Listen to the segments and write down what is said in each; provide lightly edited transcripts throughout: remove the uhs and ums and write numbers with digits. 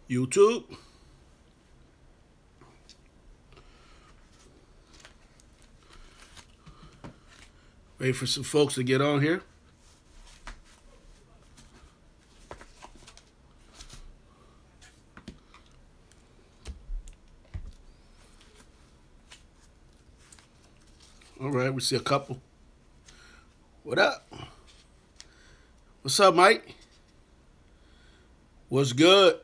YouTube. Wait for some folks to get on here. All right, we see a couple. What up? What's up, Mike? What's good?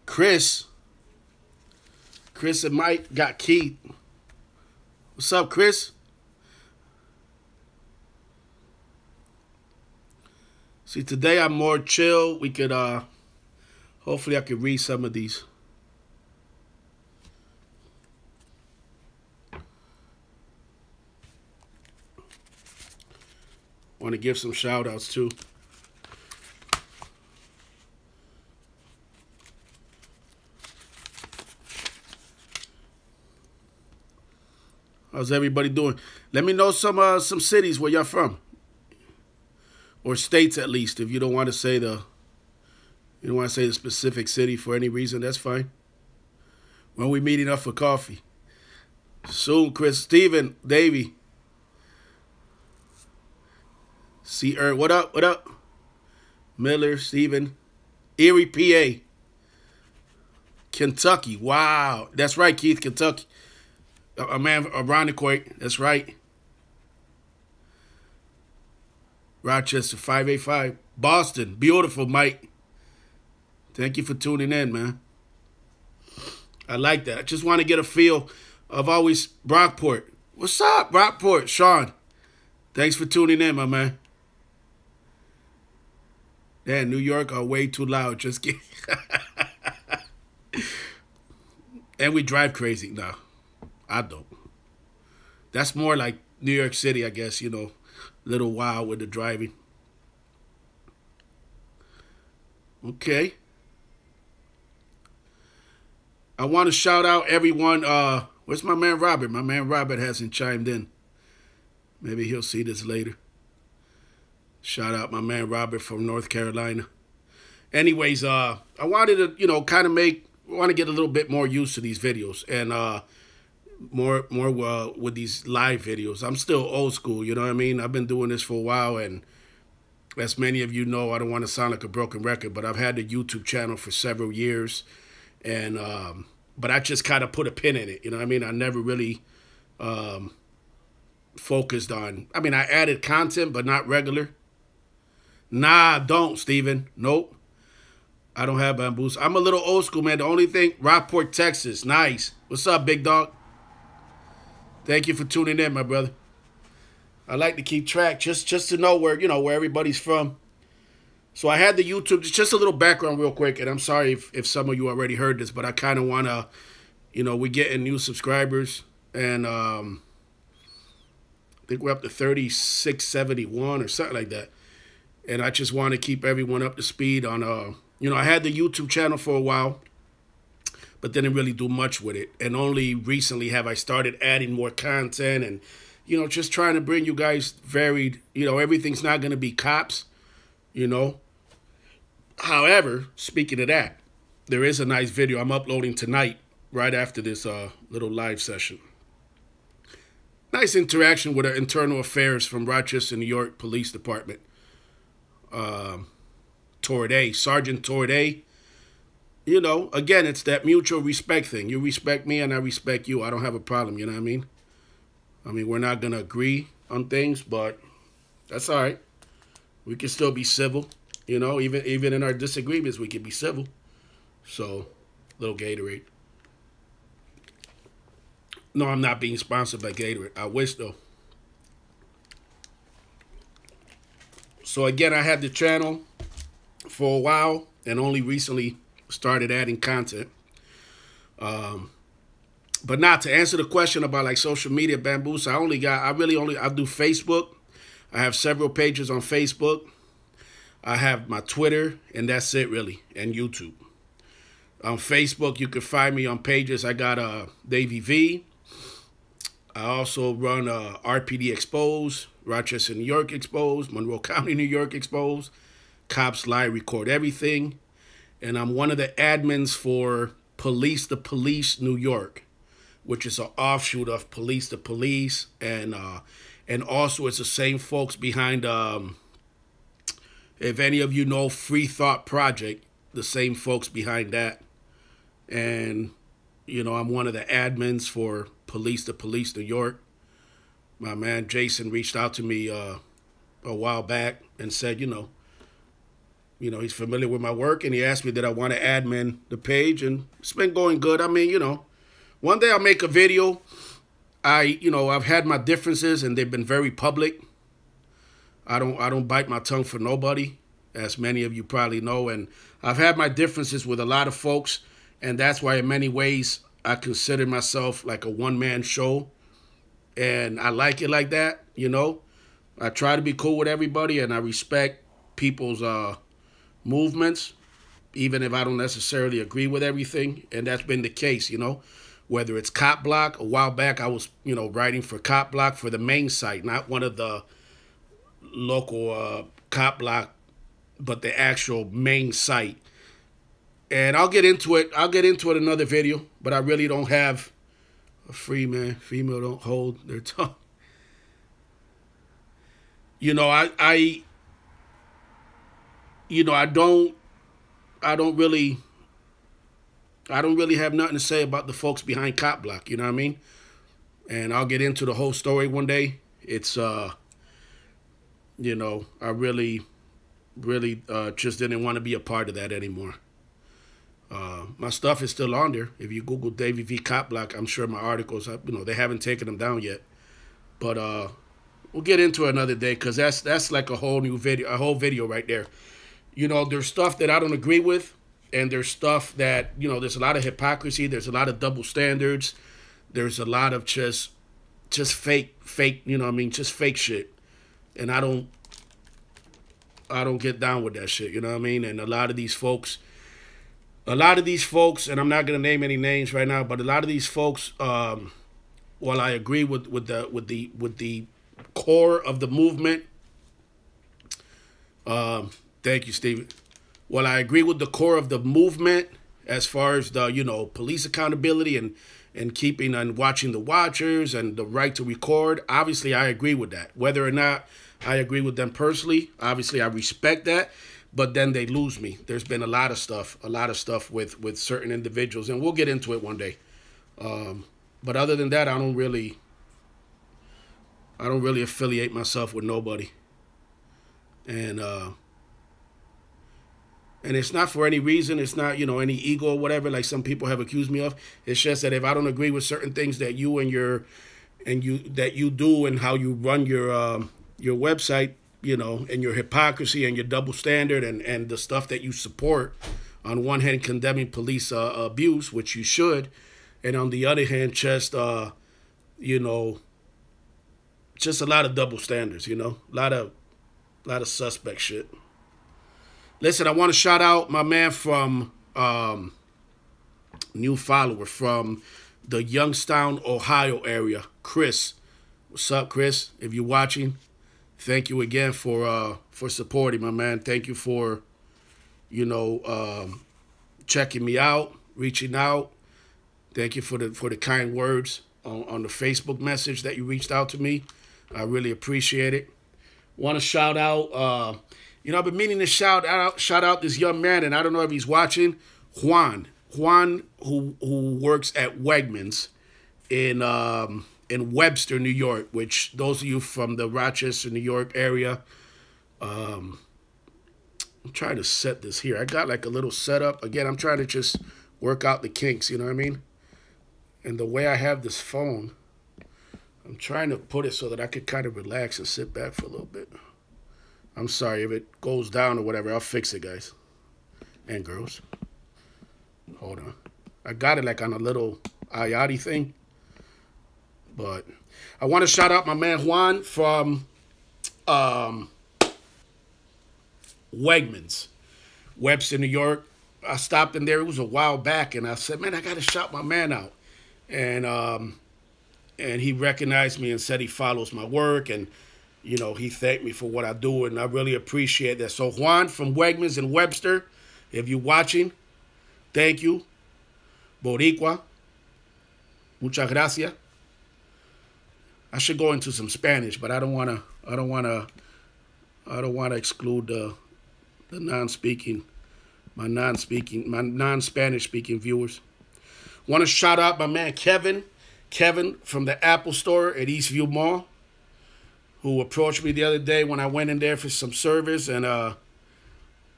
Chris. Chris and Mike got Keith. What's up, Chris? See, today I'm more chill. We could, hopefully I could read some of these. Want to give some shout outs too. How's everybody doing? Let me know some cities where y'all from, or states at least. If you don't want to say the specific city for any reason, that's fine. When we meeting up for coffee soon, Chris, Steven, Davy. See, what up? What up? Miller, Steven. Erie, PA. Kentucky. Wow. That's right, Keith, Kentucky. A man, Irondequoit. That's right. Rochester, 585. Boston. Beautiful, Mike. Thank you for tuning in, man. I like that. I just want to get a feel of always Brockport. What's up, Brockport? Sean. Thanks for tuning in, my man. Yeah, New York are way too loud. Just kidding. And we drive crazy now. I don't. That's more like New York City, I guess, you know, a little wild with the driving. Okay. I want to shout out everyone. Where's my man Robert? My man Robert hasn't chimed in. Maybe he'll see this later. Shout out my man Robert from North Carolina. Anyways, I wanted to, you know, kind of want to get a little bit more used to these videos and more with these live videos. I'm still old school, you know what I mean? I've been doing this for a while, and as many of you know, I don't want to sound like a broken record, but I've had the YouTube channel for several years, and but I just kind of put a pin in it, you know what I mean? I never really focused on. I mean, I added content, but not regular. Nah, don't, Steven. Nope. I don't have bamboos. I'm a little old school, man. The only thing, Rockport, Texas. Nice. What's up, big dog? Thank you for tuning in, my brother. I like to keep track just to know where, you know, where everybody's from. So I had the YouTube, just a little background real quick, and I'm sorry if some of you already heard this, but I kind of want to, you know, we're getting new subscribers, and I think we're up to 3671 or something like that. And I just want to keep everyone up to speed on, you know, I had the YouTube channel for a while, but didn't really do much with it. And only recently have I started adding more content and, you know, just trying to bring you guys varied, you know, everything's not going to be cops, you know. However, speaking of that, there is a nice video I'm uploading tonight right after this little live session. Nice interaction with our internal affairs from Rochester, New York Police Department. Torday, Sergeant Torday. You know, again, it's that mutual respect thing. You respect me and I respect you. I don't have a problem, you know what I mean? I mean, we're not going to agree on things, but that's all right. We can still be civil, you know, even in our disagreements, we can be civil. So, little Gatorade. No, I'm not being sponsored by Gatorade. I wish, though. So again, I had the channel for a while and only recently started adding content. But not to answer the question about like social media, Bamboos, I do Facebook. I have several pages on Facebook. I have my Twitter, and that's it really, and YouTube. On Facebook, you can find me on pages. I got Davy V. I also run RPD Exposed, Rochester, New York Exposed, Monroe County, New York Exposed, Cops Lie Record Everything, and I'm one of the admins for Police to Police New York, which is an offshoot of Police to Police, and also it's the same folks behind, if any of you know Free Thought Project, the same folks behind that. And, I'm one of the admins for Police to Police New York. My man Jason reached out to me a while back and said, he's familiar with my work, and he asked me that I want to admin the page, and it's been going good. I mean, one day I'll make a video. I've had my differences, and they've been very public. I don't bite my tongue for nobody, as many of you probably know, and I've had my differences with a lot of folks, and that's why in many ways I consider myself like a one-man show, and I like it like that, I try to be cool with everybody, and I respect people's movements, even if I don't necessarily agree with everything, and that's been the case, whether it's Cop Block. A while back I was, writing for Cop Block for the main site, not one of the local Cop Block, but the actual main site. And I'll get into it. I'll get into it in another video, but I really don't have a female don't hold their tongue. I don't really have nothing to say about the folks behind Cop Block, you know what I mean? And I'll get into the whole story one day. It's I really just didn't want to be a part of that anymore. My stuff is still on there. If you Google Davy v. Cop Block, I'm sure my articles, they haven't taken them down yet. But we'll get into it another day, because that's like a whole new video, a whole video right there. There's stuff that I don't agree with, and there's stuff that, there's a lot of hypocrisy, there's a lot of double standards, there's a lot of just fake, just fake shit. And I don't get down with that shit, And a lot of these folks, and I'm not gonna name any names right now, but a lot of these folks, while I agree with the core of the movement, thank you, Steven. While I agree with the core of the movement as far as the police accountability and keeping and watching the watchers and the right to record, obviously I agree with that. Whether or not I agree with them personally, obviously I respect that. But then they lose me. There's been a lot of stuff with certain individuals, and we'll get into it one day. But other than that, I don't really affiliate myself with nobody. And it's not for any reason. It's not, any ego or whatever, like some people have accused me of. It's just that if I don't agree with certain things that you do and how you run your website, and your hypocrisy and your double standard and the stuff that you support, on one hand condemning police abuse, which you should, and on the other hand just a lot of double standards, a lot of suspect shit. Listen, I want to shout out my man from new follower from the Youngstown, Ohio area, Chris. What's up, Chris? If you're watching, thank you again for supporting, my man. Thank you for, checking me out, reaching out. Thank you for the kind words on the Facebook message that you reached out to me. I really appreciate it. Want to shout out, I've been meaning to shout out this young man, and I don't know if he's watching, Juan, who works at Wegmans in Webster, New York, which those of you from the Rochester, New York area, I'm trying to set this here. I got like a little setup. Again, I'm trying to just work out the kinks, you know what I mean? And the way I have this phone, I'm trying to put it so that I could kind of relax and sit back for a little bit. I'm sorry if it goes down or whatever. I'll fix it, guys and girls. Hold on. I got it like on a little IOTI thing. But I want to shout out my man Juan from Wegmans, Webster, New York. I stopped in there. It was a while back, and I said, man, I got to shout my man out. And he recognized me and said he follows my work, and he thanked me for what I do, and I really appreciate that. So Juan from Wegmans in Webster, if you're watching, Thank you. Boricua. Muchas gracias. I should go into some Spanish, but I don't wanna exclude the my non-Spanish speaking viewers. Want to shout out my man Kevin from the Apple Store at Eastview Mall, who approached me the other day when I went in there for some service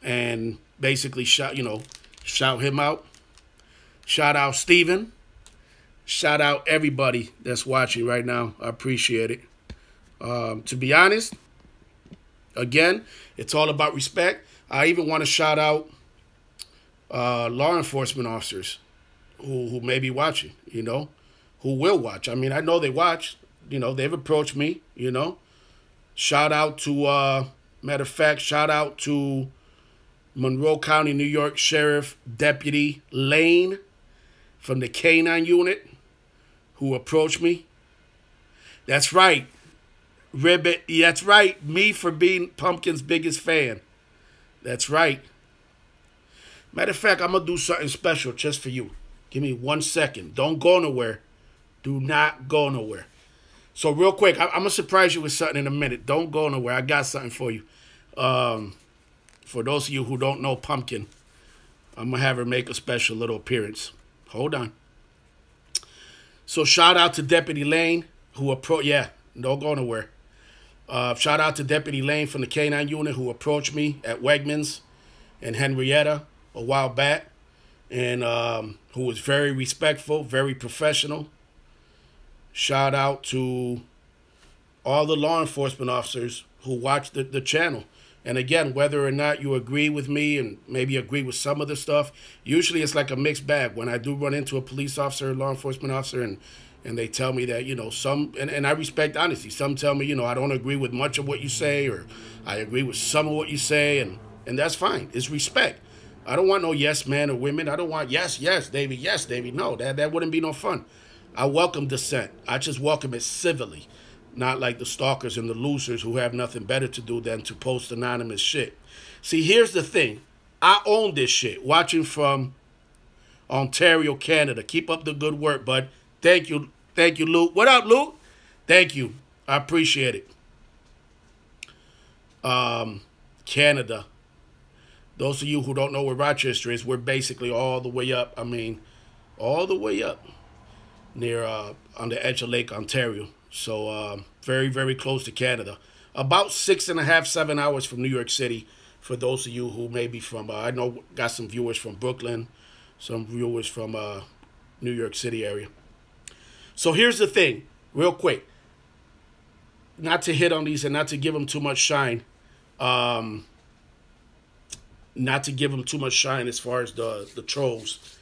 and basically shout him out. Shout out Steven. Shout out everybody that's watching right now. I appreciate it. To be honest, again, it's all about respect. I even want to shout out law enforcement officers who may be watching, who will watch. I mean, I know they watch. They've approached me, Shout out to, matter of fact, shout out to Monroe County, New York Sheriff Deputy Lane from the K-9 unit who approached me. That's right. Ribbit. That's right. Me for being Pumpkin's biggest fan. That's right. Matter of fact, I'm going to do something special just for you. Give me 1 second. Don't go nowhere. Do not go nowhere. So real quick, I'm going to surprise you with something in a minute. Don't go nowhere. I got something for you. For those of you who don't know Pumpkin, I'm going to have her make a special little appearance. Hold on. So shout out to Deputy Lane who approached, don't go nowhere. Shout out to Deputy Lane from the K-9 unit who approached me at Wegmans and Henrietta a while back, and who was very respectful, very professional. Shout out to all the law enforcement officers who watch the channel. And again, whether or not you agree with me and maybe agree with some of the stuff, usually it's like a mixed bag. When I do run into a police officer, law enforcement officer, and they tell me that, some, and I respect honesty. Some tell me, I don't agree with much of what you say, or I agree with some of what you say, and that's fine. It's respect. I don't want no yes man or women. I don't want yes, Davy, yes, Davy. No, that wouldn't be no fun. I welcome dissent. I just welcome it civilly. Not like the stalkers and the losers who have nothing better to do than to post anonymous shit. See, here's the thing. I own this shit. Watching from Ontario, Canada. Keep up the good work, bud. Thank you. Thank you, Luke. What up, Luke? Thank you. I appreciate it. Canada. Those of you who don't know where Rochester is, we're basically all the way up. I mean, all the way up near on the edge of Lake Ontario. So very, very close to Canada. About 6.5, 7 hours from New York City. For those of you who may be from, I know got some viewers from Brooklyn, some viewers from New York City area. So here's the thing, real quick. Not to hit on these and not to give them too much shine. Not to give them too much shine as far as the trolls,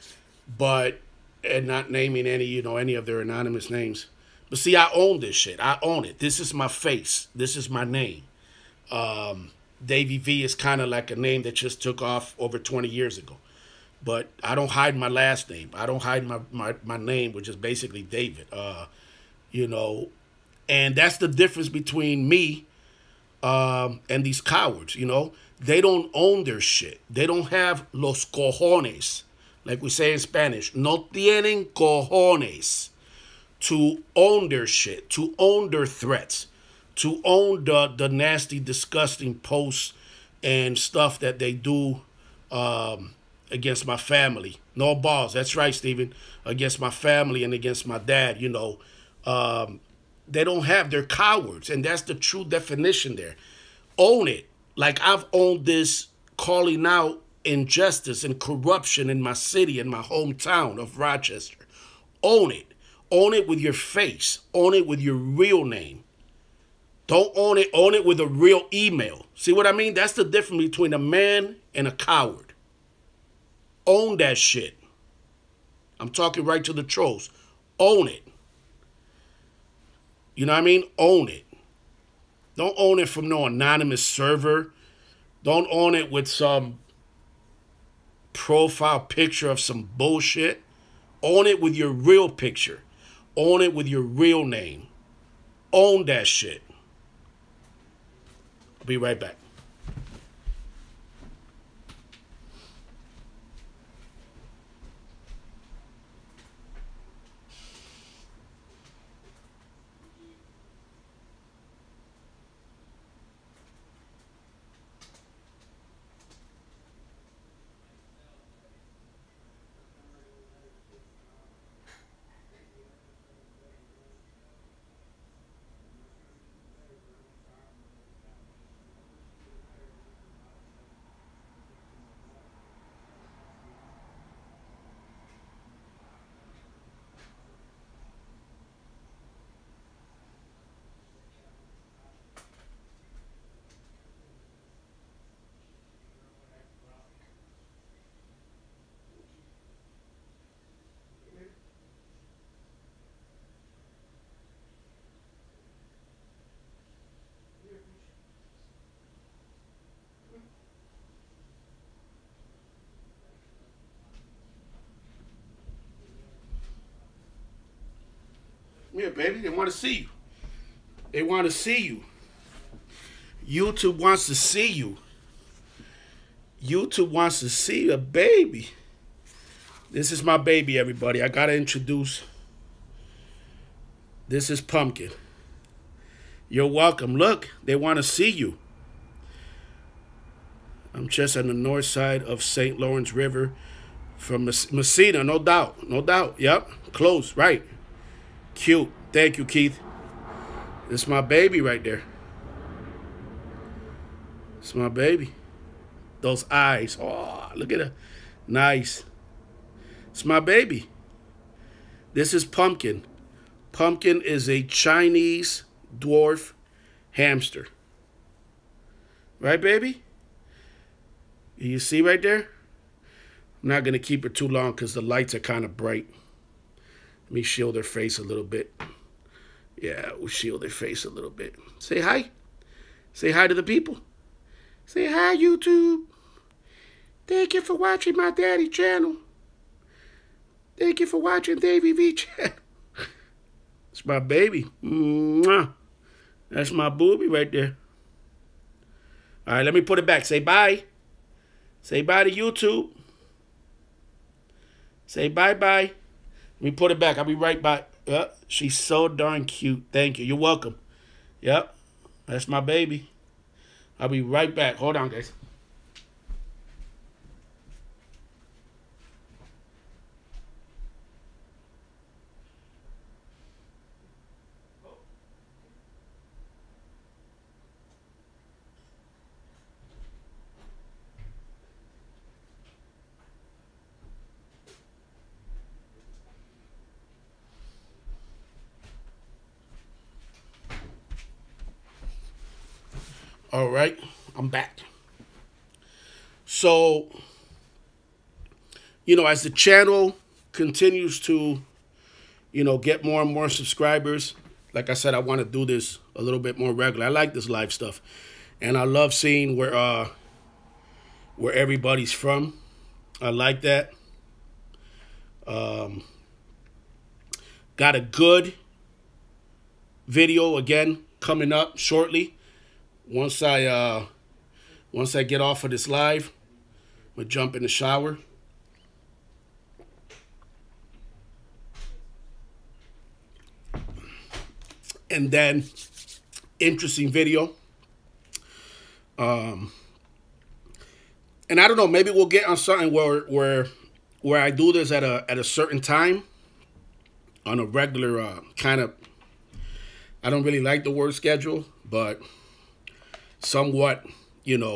and not naming any, any of their anonymous names. But see, I own this shit. I own it. This is my face. This is my name. Davy V is kind of like a name that just took off over 20 years ago. But I don't hide my last name. I don't hide my name, which is basically David. And that's the difference between me and these cowards, They don't own their shit. They don't have los cojones, like we say in Spanish. No tienen cojones to own their shit, to own their threats, to own the nasty, disgusting posts and stuff that they do against my family. No balls. That's right, Stephen. Against my family and against my dad, They don't have, they're cowards. And that's the true definition there. Own it. Like I've owned this calling out injustice and corruption in my city, in my hometown of Rochester. Own it. Own it with your face. Own it with your real name. Don't own it with a real email. See what I mean? That's the difference between a man and a coward. Own that shit. I'm talking right to the trolls. Own it. You know what I mean? Own it. Don't own it from no anonymous server. Don't own it with some profile picture of some bullshit. Own it with your real picture. Own it with your real name. Own that shit. I'll be right back. here, baby. They want to see you. They want to see you. YouTube wants to see you. YouTube wants to see a baby. This is my baby, everybody. I got to introduce. This is Pumpkin. You're welcome. Look, they want to see you. I'm just on the north side of St. Lawrence River from Messina, no doubt. No doubt. Yep. Close, right. Cute. Thank you, Keith. This is my baby right there. It's my baby. Those eyes. Oh, look at her. Nice. It's my baby. This is Pumpkin. Pumpkin is a Chinese dwarf hamster. Right, baby? You see right there? I'm not going to keep her too long because the lights are kind of bright. Let me shield her face a little bit. Yeah, we'll shield her face a little bit. Say hi. Say hi to the people. Say hi, YouTube. Thank you for watching my daddy channel. Thank you for watching Davy V channel. It's my baby. Mwah. That's my booby right there. All right, let me put it back. Say bye. Say bye to YouTube. Say bye-bye. Let me put it back. I'll be right back. She's so darn cute. Thank you. You're welcome. Yep. That's my baby. I'll be right back. Hold on, guys. All right, I'm back. So, as the channel continues to, get more and more subscribers, like I said, I want to do this a little bit more regular. I like this live stuff, and I love seeing where everybody's from. I like that. Got a good video again coming up shortly. Once I get off of this live, I'm gonna jump in the shower. And then interesting video. And I don't know, maybe we'll get on something where I do this at a certain time on a regular kind of, I don't really like the word schedule, but somewhat, the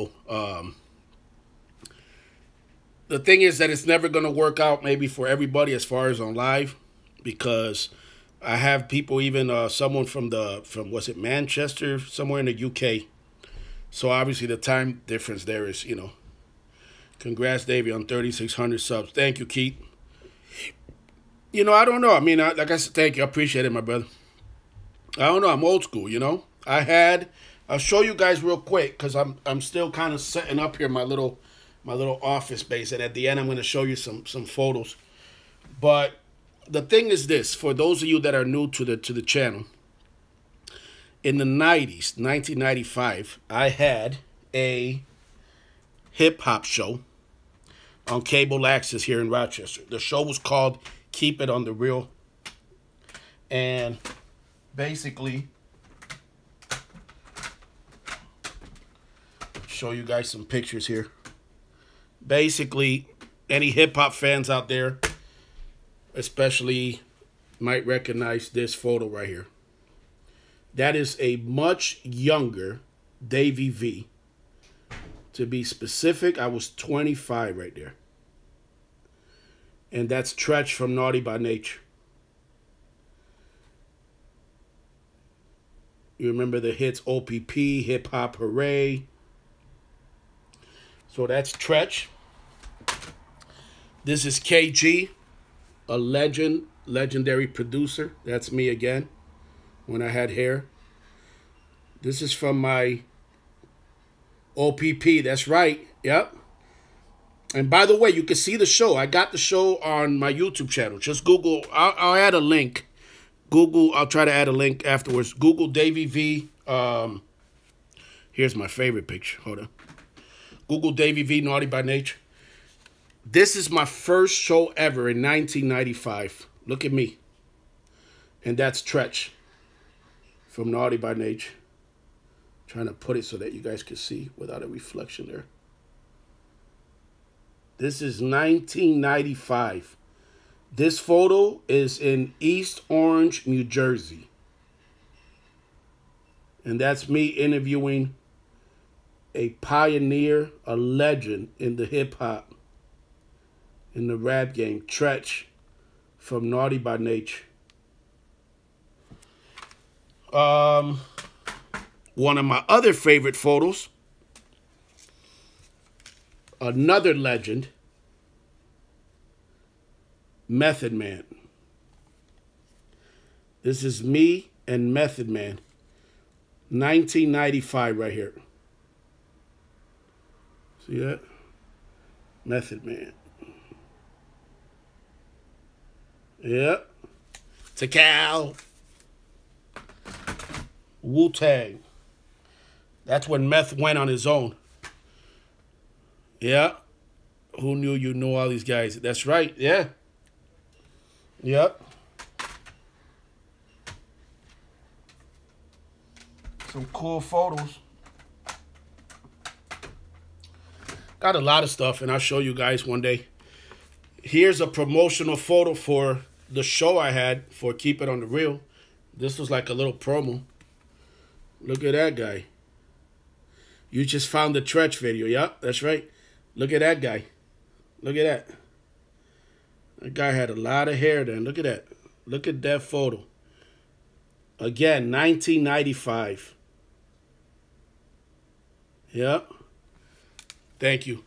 thing is that it's never going to work out maybe for everybody as far as on live, because I have people, even someone from was it Manchester, somewhere in the UK. So obviously the time difference there is, congrats, Davy, on 3,600 subs. Thank you, Keith. I don't know. I mean, like I said, thank you. I appreciate it, my brother. I don't know. I'm old school, I'll show you guys real quick because I'm still kind of setting up here my little office space, and at the end I'm going to show you some photos. But the thing is this: for those of you that are new to the channel, in the 90s, 1995, I had a hip hop show on cable access here in Rochester. The show was called "Keep It on the Real," and basically, show you guys some pictures here. Basically, any hip-hop fans out there especially might recognize this photo right here. That is a much younger Davy V. To be specific, I was 25 right there. And that's Tretch from Naughty by Nature. You remember the hits OPP, Hip Hop Hooray. So that's Tretch. This is KG, a legendary producer. That's me again, when I had hair. This is from my OPP. That's right. Yep. And by the way, you can see the show. I got the show on my YouTube channel. Just Google. I'll add a link Google, I'll try to add a link afterwards. Google Davy V. Here's my favorite picture. Hold on. Google Davy V, Naughty by Nature. This is my first show ever in 1995. Look at me. And that's Tretch from Naughty by Nature. Trying to put it so that you guys can see without a reflection there. This is 1995. This photo is in East Orange, New Jersey. And that's me interviewing a pioneer, a legend in the hip-hop, in the rap game, Tretch from Naughty by Nature. One of my other favorite photos, another legend, Method Man. This is me and Method Man. 1995 right here. See that? Method Man. Yep. Takal. Wu-Tang. That's when Meth went on his own. Yeah. Who knew you know all these guys? That's right. Yeah. Yep. Some cool photos. Got a lot of stuff, and I'll show you guys one day. Here's a promotional photo for the show I had for Keep It on the Real. This was like a little promo. Look at that guy. You just found the Tretch video. Yep, that's right. Look at that guy. Look at that. That guy had a lot of hair then. Look at that. Look at that photo. Again, 1995. Yep. Thank you.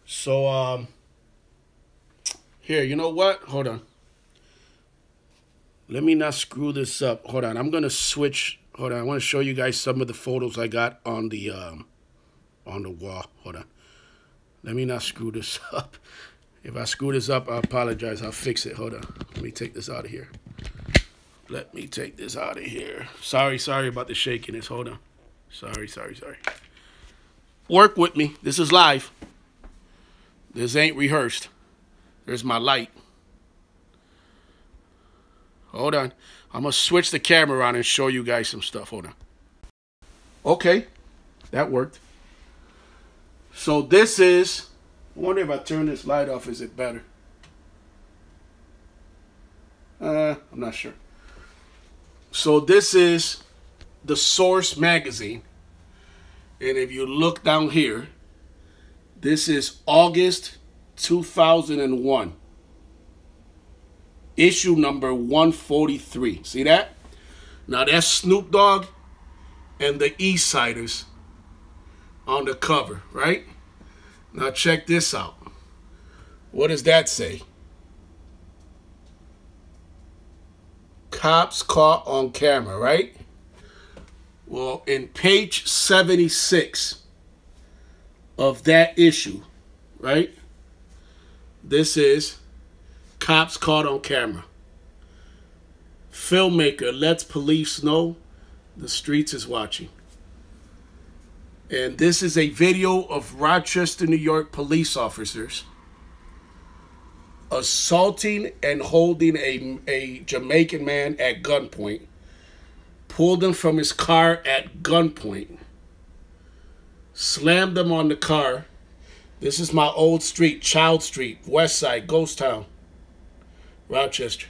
So, here, you know what? Hold on. Let me not screw this up. Hold on. I'm going to switch. Hold on. I want to show you guys some of the photos I got on the wall. Hold on. Let me not screw this up. If I screw this up, I apologize. I'll fix it. Hold on. Let me take this out of here. Let me take this out of here. Sorry about the shakiness. Hold on. Sorry. Work with me. This is live. This ain't rehearsed. There's my light. Hold on. I'm going to switch the camera on and show you guys some stuff. Hold on. Okay. That worked. So this is... I wonder if I turn this light off, is it better? I'm not sure. So this is the Source magazine. And if you look down here, this is August 2001. Issue number 143. See that? Now that's Snoop Dogg and the East Siders on the cover, right? Now check this out. What does that say? Cops caught on camera, right? Well, in page 76 of that issue, right? This is Cops caught on camera. Filmmaker lets police know the streets is watching. And this is a video of Rochester, New York police officers assaulting and holding a Jamaican man at gunpoint. Pulled him from his car at gunpoint. Slammed him on the car. This is my old street, Child Street, West Side, Ghost Town, Rochester.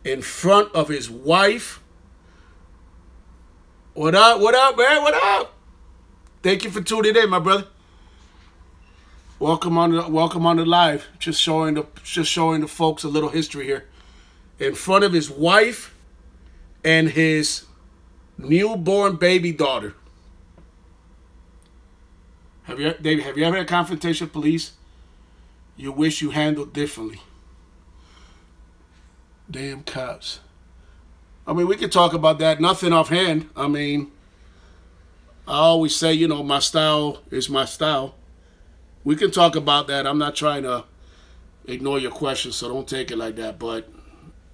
In front of his wife. What up, man? What up? Thank you for tuning in, my brother. Welcome on the live. Just showing the folks a little history here. In front of his wife and his newborn baby daughter. David, have you ever had a confrontation with police you wish you handled differently? Damn cops. I mean, we could talk about that. Nothing offhand. I mean, I always say, you know, my style is my style. We can talk about that. I'm not trying to ignore your questions, so don't take it like that. But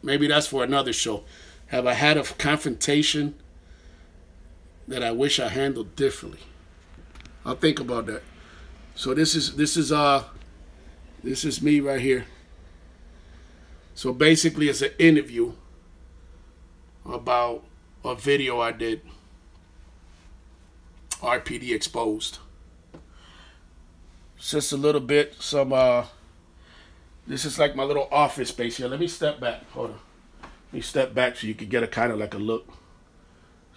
maybe that's for another show. Have I had a confrontation that I wish I handled differently? I'll think about that. So this is me right here. So basically, it's an interview about a video I did. RPD exposed. It's just a little bit. This is like my little office space here. Let me step back. Hold on. Let me step back so you can get a kind of like a look.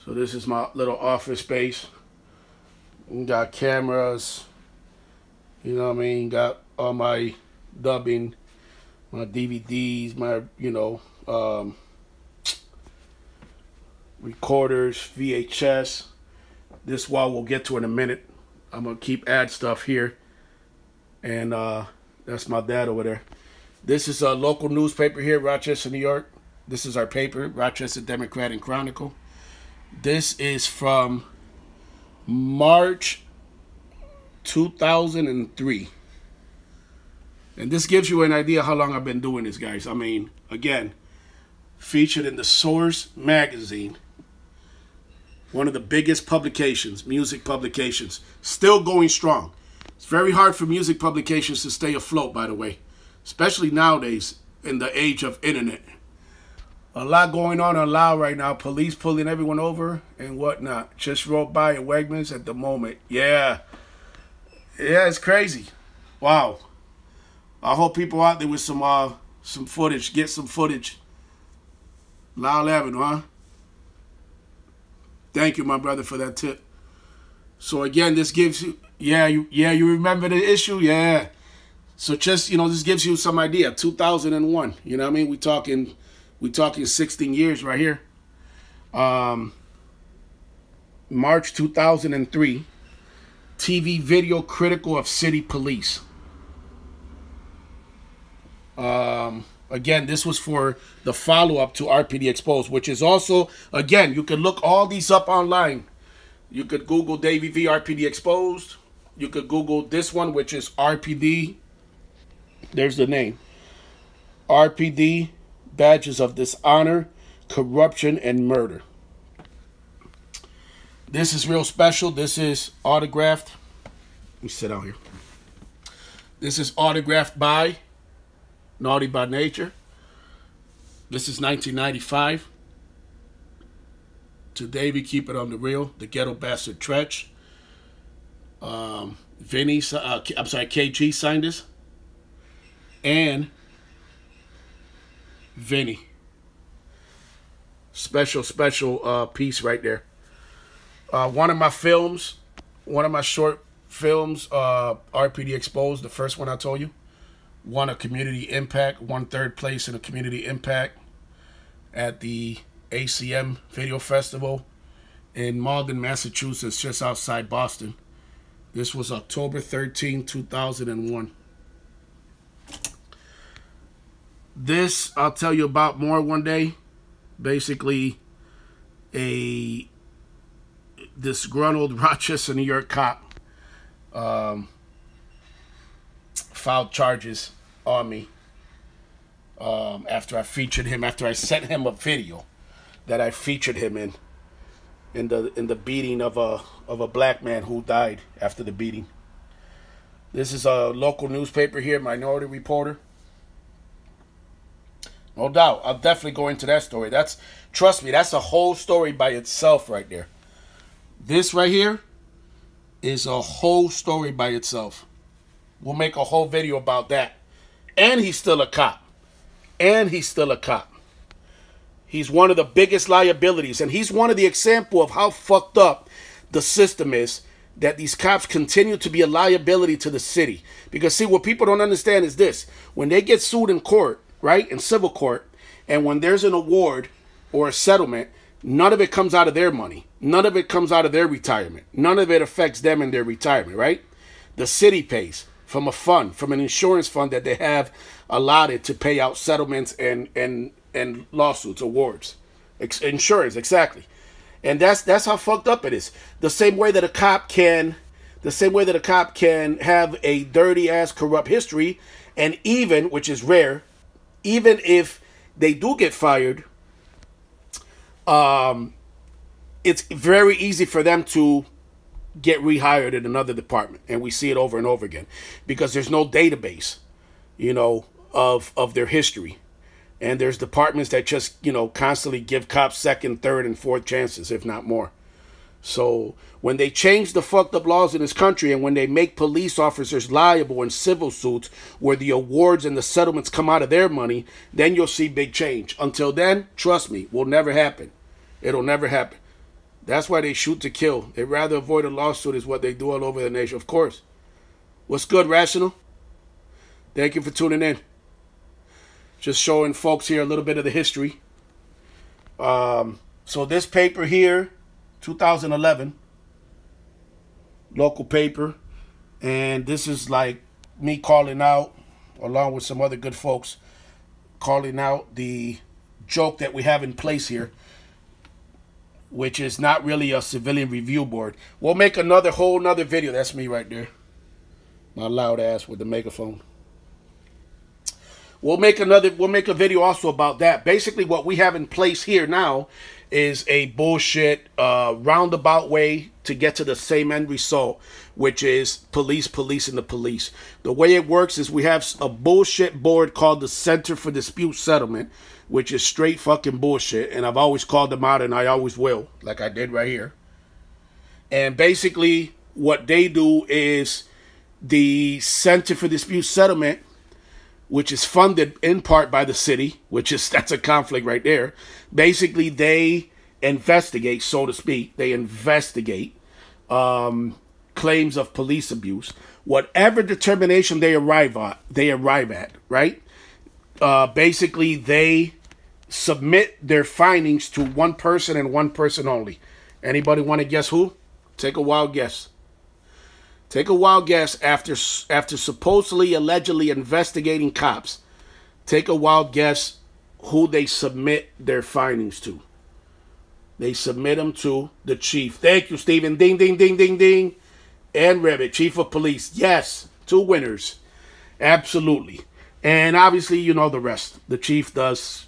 So this is my little office space. We got cameras. You know what I mean? Got all my dubbing, my DVDs, my, recorders, VHS. This wall we'll get to in a minute. I'm going to add stuff here. And that's my dad over there. This is a local newspaper here, Rochester, New York. This is our paper, Rochester Democrat and Chronicle. This is from March 2003. And this gives you an idea how long I've been doing this, guys. I mean, again, featured in the Source magazine, one of the biggest publications, music publications, still going strong. It's very hard for music publications to stay afloat, by the way, especially nowadays in the age of internet. A lot going on loud right now. Police pulling everyone over and whatnot. Just rode by at Wegmans at the moment. Yeah, it's crazy. Wow. I hope people out there with some footage, get some footage. Loud Avenue, huh? Thank you, my brother, for that tip. So again, this gives you, you remember the issue? Yeah. So just, this gives you some idea. 2001, you know what I mean? We talking 16 years right here. March 2003, TV video critical of city police. Again, this was for the follow-up to RPD Exposed, which is also, again, you can look all these up online. You could Google Davy v. RPD Exposed. You could Google this one, which is RPD. There's the name. RPD, Badges of Dishonor, Corruption, and Murder. This is real special. This is autographed. Let me sit down here. This is autographed by Naughty by Nature. This is 1995. To Davy, keep it on the real. The Ghetto Bastard Tretch. KG signed this. And Vinny. Special piece right there. One of my short films, RPD Exposed, the first one I told you. Won a community impact, won third place in a community impact at the ACM Video Festival in Malden, Massachusetts, just outside Boston. This was October 13, 2001. This I'll tell you about more one day. Basically, a disgruntled Rochester, New York cop filed charges on me after I featured him, after I sent him a video that I featured him in the beating of a black man who died after the beating. This is a local newspaper here, Minority Reporter. No doubt, I'll definitely go into that story. Trust me, that's a whole story by itself right there. This right here is a whole story by itself. We'll make a whole video about that. And he's still a cop. He's one of the biggest liabilities. And he's one of the example of how fucked up the system is, that these cops continue to be a liability to the city. Because, see, what people don't understand is this. When they get sued in court, right, in civil court, and when there's an award or a settlement, none of it comes out of their money. None of it comes out of their retirement. None of it affects them in their retirement, right? The city pays from a fund, from an insurance fund that they have allotted to pay out settlements and lawsuits, awards, insurance, exactly. And that's how fucked up it is. The same way that a cop can have a dirty ass corrupt history, And even, which is rare, even if they do get fired, it's very easy for them to get rehired in another department. And we see it over and over again because there's no database, you know, of their history. And there's departments that just, you know, constantly give cops second, third, and fourth chances, if not more. So when they change the fucked up laws in this country and when they make police officers liable in civil suits where the awards and the settlements come out of their money, then you'll see big change. Until then, trust me, will never happen. It'll never happen. That's why they shoot to kill. They'd rather avoid a lawsuit is what they do all over the nation. Of course. What's good, Rational? Thank you for tuning in. Just showing folks here a little bit of the history. So this paper here, 2011, local paper, and this is like me calling out, along with some other good folks, calling out the joke that we have in place here, which is not really a civilian review board. We'll make whole nother video. That's me right there, my loud ass with the megaphone. We'll make a video also about that. Basically, what we have in place here now is a bullshit roundabout way to get to the same end result, which is policing the police. The way it works is we have a bullshit board called the Center for Dispute Settlement, which is straight fucking bullshit. And I've always called them out, and I always will, like I did right here. And basically, what they do is the Center for Dispute Settlement, which is funded in part by the city, that's a conflict right there. Basically, they investigate, so to speak, they investigate claims of police abuse. Whatever determination they arrive at, right? Basically, they submit their findings to one person and one person only. Anybody want to guess who? Take a wild guess. Take a wild guess after supposedly, allegedly investigating cops. Take a wild guess who they submit their findings to. They submit them to the chief. Thank you, Stephen. Ding, ding, ding, ding, ding. And Ribbit, chief of police. Yes, 2 winners. Absolutely. And obviously, you know the rest. The chief does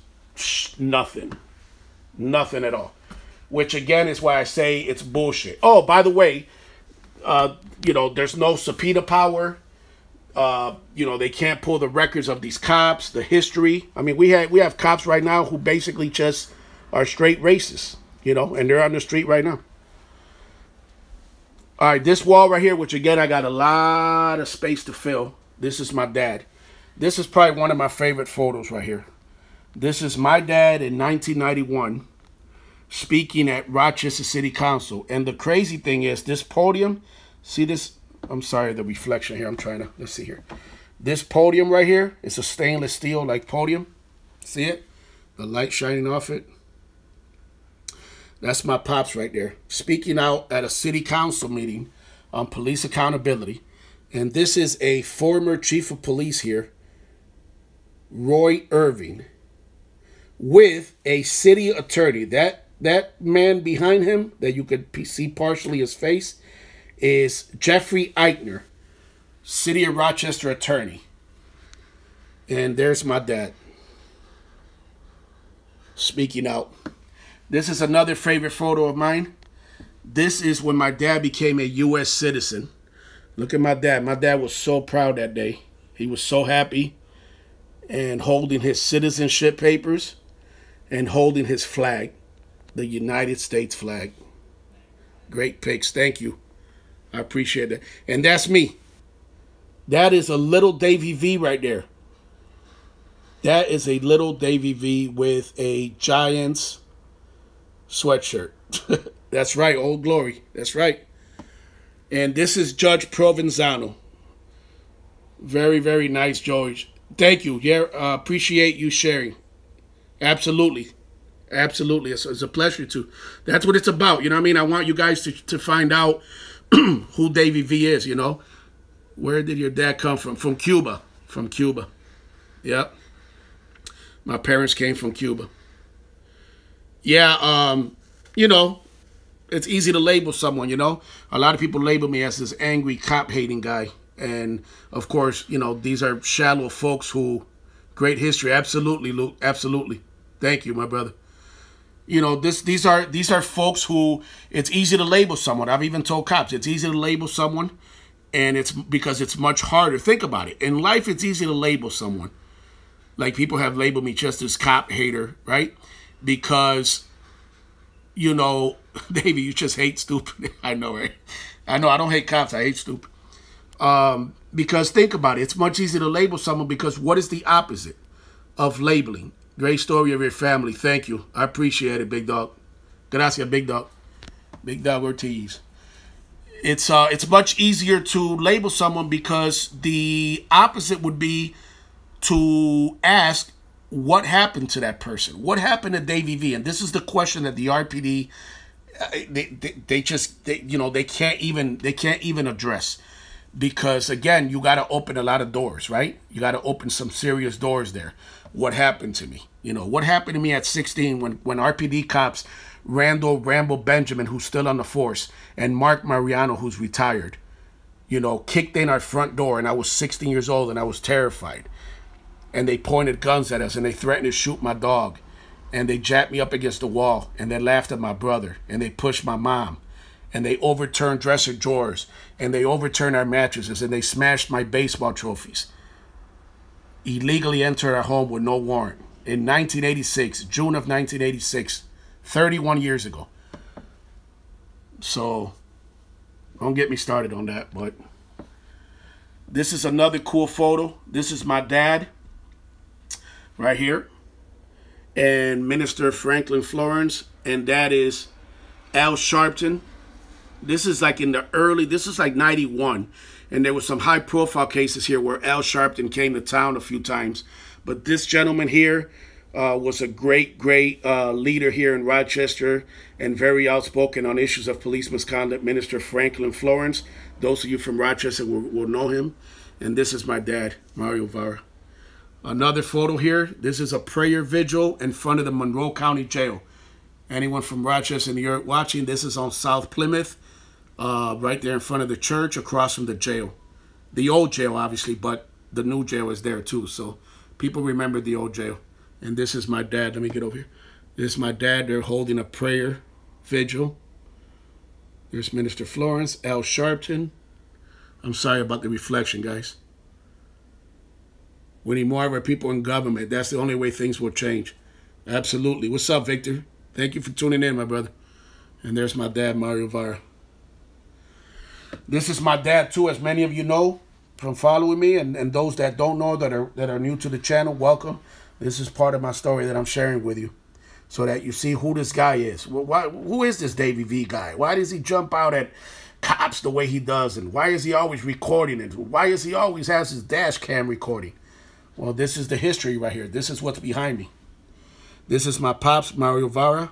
nothing. Nothing at all. Which, again, is why I say it's bullshit. Oh, by the way, you know, there's no subpoena power. You know, they can't pull the records of these cops, the history. I mean, we have cops right now who basically just are straight racists, you know, and they're on the street right now. All right, this wall right here, which again, I got a lot of space to fill. This is my dad. This is probably one of my favorite photos right here. This is my dad in 1991 speaking at Rochester City Council. And the crazy thing is this podium, see this? I'm sorry, the reflection here. Let's see here. This podium right here is a stainless steel like podium. See it? The light shining off it. That's my pops right there, speaking out at a city council meeting on police accountability. And this is a former chief of police here, Roy Irving, with a city attorney. That man behind him that you could see partially his face is Jeffrey Eichner, City of Rochester attorney. And there's my dad speaking out. This is another favorite photo of mine. This is when my dad became a U.S. citizen. Look at my dad. My dad was so proud that day. He was so happy and holding his citizenship papers and holding his flag, the United States flag. Great pics. Thank you. I appreciate that. And that's me. That is a little Davy V right there. That is a little Davy V with a Giants sweatshirt. That's right, Old Glory. That's right. And this is Judge Provenzano. Very, very nice, George. Thank you. Yeah, appreciate you sharing. Absolutely. Absolutely. It's a pleasure to. That's what it's about. You know what I mean? I want you guys to find out who Davy V is, you know. Where did your dad come from? From Cuba. From Cuba. Yep. My parents came from Cuba. Yeah, you know, it's easy to label someone, you know. A lot of people label me as this angry cop-hating guy. And of course, you know, these are shallow folks who, great history. Absolutely, Luke. Absolutely. Thank you, my brother. You know, these are folks who it's easy to label someone. I've even told cops it's easy to label someone, and it's because it's much harder. Think about it. In life, it's easy to label someone. Like people have labeled me just as cop hater, right? Because, you know, Davy, you just hate stupid. I know, right? I know I don't hate cops. I hate stupid. Because think about it. It's much easier to label someone because what is the opposite of labeling? Great story of your family. Thank you. I appreciate it, big dog. Gracias, big dog. Big dog Ortiz. It's much easier to label someone because the opposite would be to ask what happened to that person. What happened to Davy V? And this is the question that the RPD they can't even address. Because again, you got to open a lot of doors, right? You got to open some serious doors there. What happened to me? You know, what happened to me at 16 when RPD cops, Randall Rambo Benjamin, who's still on the force, and Mark Mariano, who's retired, you know, kicked in our front door, and I was 16 years old, and I was terrified. And they pointed guns at us, and they threatened to shoot my dog. And they jacked me up against the wall, and they laughed at my brother, and they pushed my mom. And they overturned dresser drawers, and they overturned our mattresses, and they smashed my baseball trophies. Illegally entered our home with no warrant. In 1986, June of 1986, 31 years ago. So, don't get me started on that, but this is another cool photo. This is my dad, right here, and Minister Franklin Florence, and that is Al Sharpton. This is like in the early, this is like 91. And there was some high profile cases here where Al Sharpton came to town a few times. But this gentleman here was a great leader here in Rochester and very outspoken on issues of police misconduct, Minister Franklin Florence. Those of you from Rochester will know him. And this is my dad, Mario Vara. Another photo here. This is a prayer vigil in front of the Monroe County Jail. Anyone from Rochester, New York watching, this is on South Plymouth. Right there in front of the church, across from the jail. The old jail, obviously, but the new jail is there too. So people remember the old jail. And this is my dad. Let me get over here. This is my dad. They're holding a prayer vigil. There's Minister Florence, Al Sharpton. I'm sorry about the reflection, guys. We need more of our people in government. That's the only way things will change. Absolutely. What's up, Victor? Thank you for tuning in, my brother. And there's my dad, Mario Vara. This is my dad too, as many of you know from following me, and those that don't know that are new to the channel, welcome. This is part of my story that I'm sharing with you, so that you see who this guy is. Who is this Davy V guy? Why does he jump out at cops the way he does, and why is he always recording it? Why is he always has his dash cam recording? Well, this is the history right here. This is what's behind me. This is my pops, Mario Vara.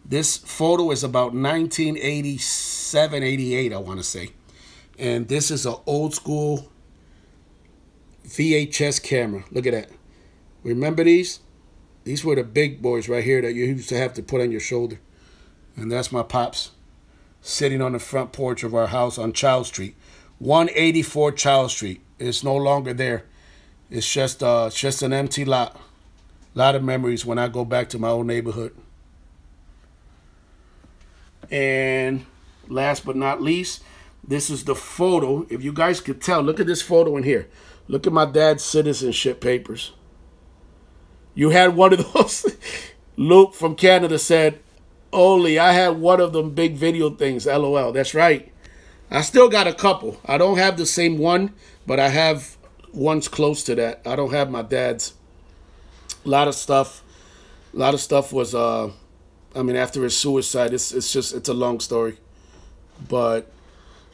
This photo is about 1987, 88, I want to say. And this is an old school VHS camera. Look at that. Remember these? These were the big boys right here that you used to have to put on your shoulder. And that's my pops sitting on the front porch of our house on Child Street. 184 Child Street. It's no longer there. It's just an empty lot. A lot of memories when I go back to my old neighborhood. And last but not least, this is the photo. If you guys could tell, look at this photo in here. Look at my dad's citizenship papers. You had one of those. Luke from Canada said, Oli, I had one of them big video things. LOL. That's right. I still got a couple. I don't have the same one, but I have ones close to that. I don't have my dad's. A lot of stuff was I mean, after his suicide, it's a long story. But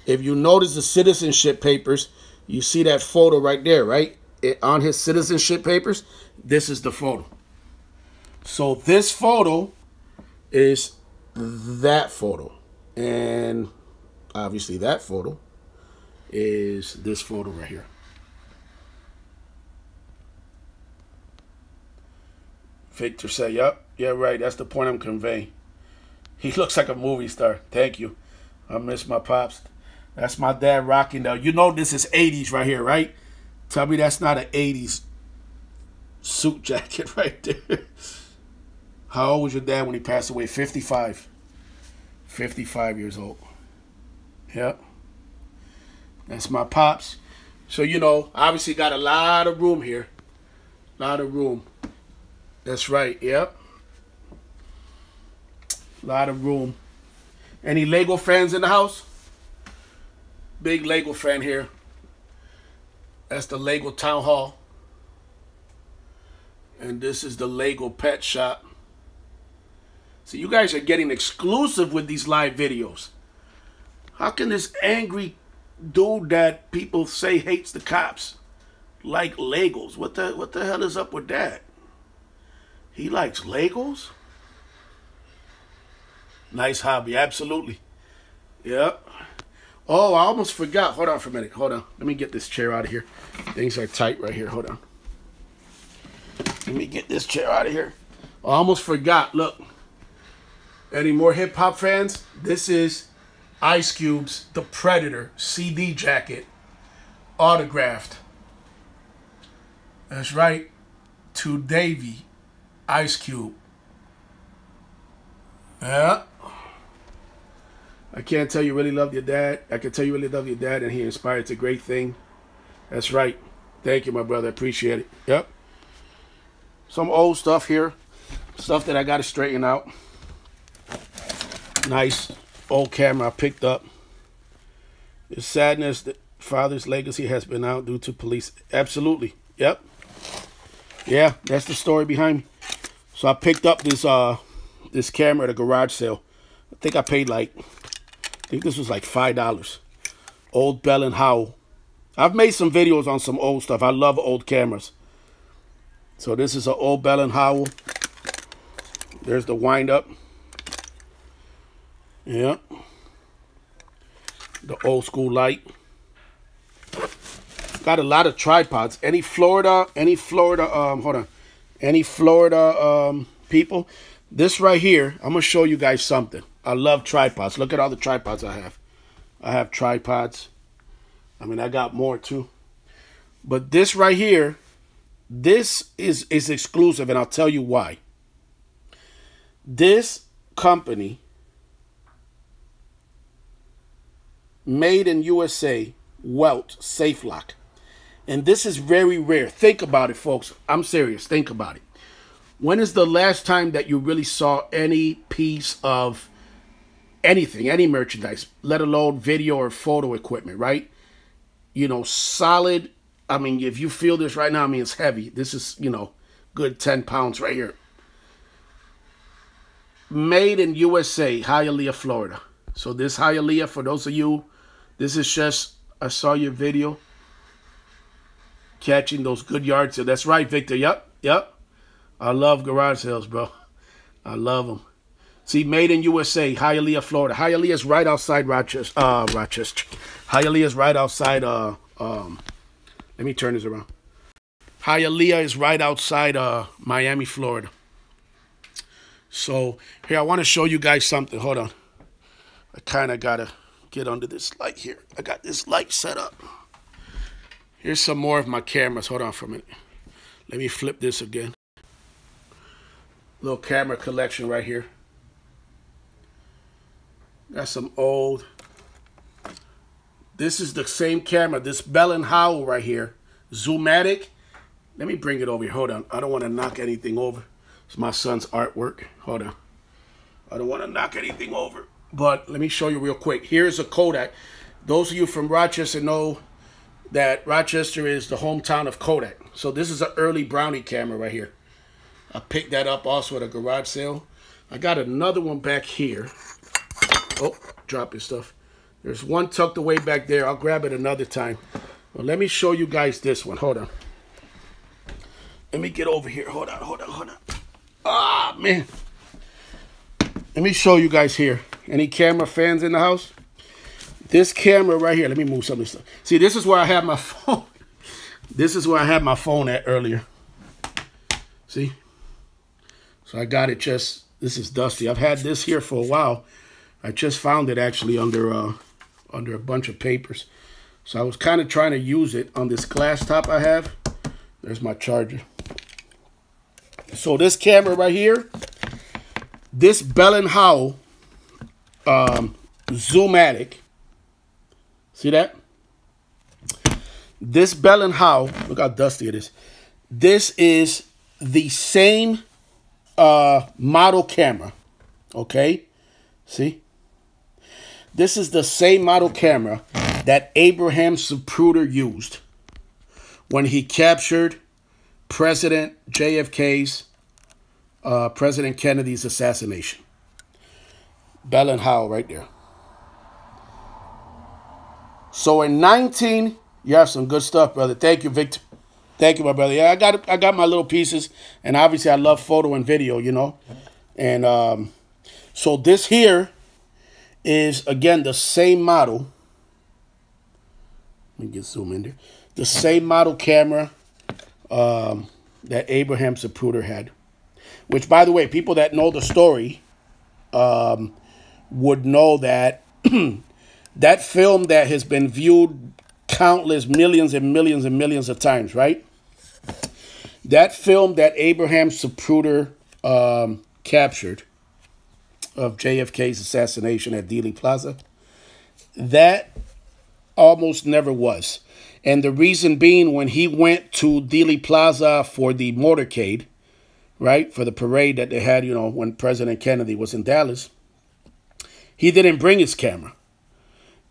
if you notice the citizenship papers, you see that photo right there, right? On his citizenship papers, this is the photo. So this photo is that photo. And obviously that photo is this photo right here. Victor said, yep, yeah, right. That's the point I'm conveying. He looks like a movie star. Thank you. I miss my pops. That's my dad rocking the, you know this is 80s right here, right? Tell me that's not an 80s suit jacket right there. How old was your dad when he passed away? 55. 55 years old. Yep. That's my pops. So, you know, obviously got a lot of room here. A lot of room. That's right, yep. A lot of room. Any Lego fans in the house? Big Lego fan here. That's the Lego Town Hall. And this is the Lego Pet Shop. So you guys are getting exclusive with these live videos. How can this angry dude that people say hates the cops like Legos? What the hell is up with that? He likes Legos? Nice hobby, absolutely. Yep. Oh, I almost forgot. Hold on for a minute. Hold on. Let me get this chair out of here. Things are tight right here. Hold on. Let me get this chair out of here. I almost forgot. Look. Any more hip-hop fans? This is Ice Cube's The Predator CD jacket. Autographed. That's right. To Davy. Ice Cube. Yeah. I can't tell you really love your dad. I can tell you really love your dad and he inspired a great thing. That's right. Thank you, my brother. Appreciate it. Yep. Some old stuff here. Stuff that I got to straighten out. Nice old camera I picked up. It's sadness that father's legacy has been out due to police. Absolutely. Yep. Yeah, that's the story behind me. So I picked up this camera at a garage sale. I think I paid I think this was like $5. Old Bell and Howell. I've made some videos on some old stuff. I love old cameras. So this is an old Bell and Howell. There's the wind up. Yeah. The old school light. Got a lot of tripods. Any Florida, hold on. Any Florida people? This right here, I'm going to show you guys something. I love tripods. Look at all the tripods I have. I have tripods. I mean, I got more too. But this right here, this is exclusive, and I'll tell you why. This company, made in USA, Welt Safe Lock. And this is very rare. Think about it, folks. I'm serious. Think about it. When is the last time that you really saw any piece of anything, any merchandise, let alone video or photo equipment, right? You know, solid. I mean, if you feel this right now, I mean, it's heavy. This is, you know, good 10 pounds right here. Made in USA, Hialeah, Florida. So this Hialeah, for those of you, this is just, I saw your video. Catching those good yard sales. That's right, Victor. Yep, yep. I love garage sales, bro. I love them. See, made in USA, Hialeah, Florida. Hialeah is right outside Rochester. Hialeah is right outside, let me turn this around. Hialeah is right outside Miami, Florida. So, here, I want to show you guys something. Hold on. I kind of got to get under this light here. I got this light set up. Here's some more of my cameras. Hold on for a minute. Let me flip this again. Little camera collection right here. Got some old. This is the same camera. This Bell & Howell right here. Zoomatic. Let me bring it over here. Hold on. I don't want to knock anything over. It's my son's artwork. Hold on. I don't want to knock anything over. But let me show you real quick. Here's a Kodak. Those of you from Rochester know that Rochester is the hometown of Kodak. So this is an early Brownie camera right here. I picked that up also at a garage sale. I got another one back here. Oh, dropping stuff. There's one tucked away back there. I'll grab it another time. Well, let me show you guys this one. Hold on. Let me get over here. Hold on. Ah, man. Let me show you guys here. Any camera fans in the house? This camera right here. Let me move some of this stuff. See, this is where I have my phone. This is where I had my phone at earlier. See? So I got it just, this is dusty. I've had this here for a while. I just found it actually under under a bunch of papers. So I was kind of trying to use it on this glass top I have. There's my charger. So this camera right here, this Bell & Howell Zoomatic. See that? This Bell & Howell, look how dusty it is. This is the same model camera, okay? See? This is the same model camera that Abraham Zapruder used when he captured President JFK's, President Kennedy's assassination. Bell & Howell right there. So in you have some good stuff, brother. Thank you, Victor. Thank you, my brother. Yeah, I got my little pieces, and obviously I love photo and video, you know. And so this here is, again, the same model. Let me get zoom in there. The same model camera that Abraham Zapruder had. Which, by the way, people that know the story would know that that film that has been viewed countless millions and millions and millions of times, right? That film that Abraham Zapruder captured of JFK's assassination at Dealey Plaza, that almost never was. And the reason being, when he went to Dealey Plaza for the motorcade, right, for the parade that they had, you know, when President Kennedy was in Dallas, he didn't bring his camera.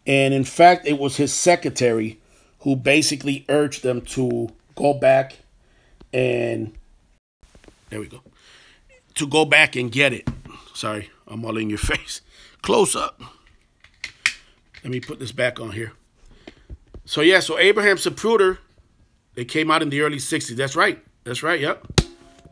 And in fact, it was his secretary who basically urged them to go back and, there we go, to go back and get it. Sorry, I'm all in your face. Close up. Let me put this back on here. So yeah, so Abraham Zapruder, it came out in the early 60s. That's right. That's right. Yep.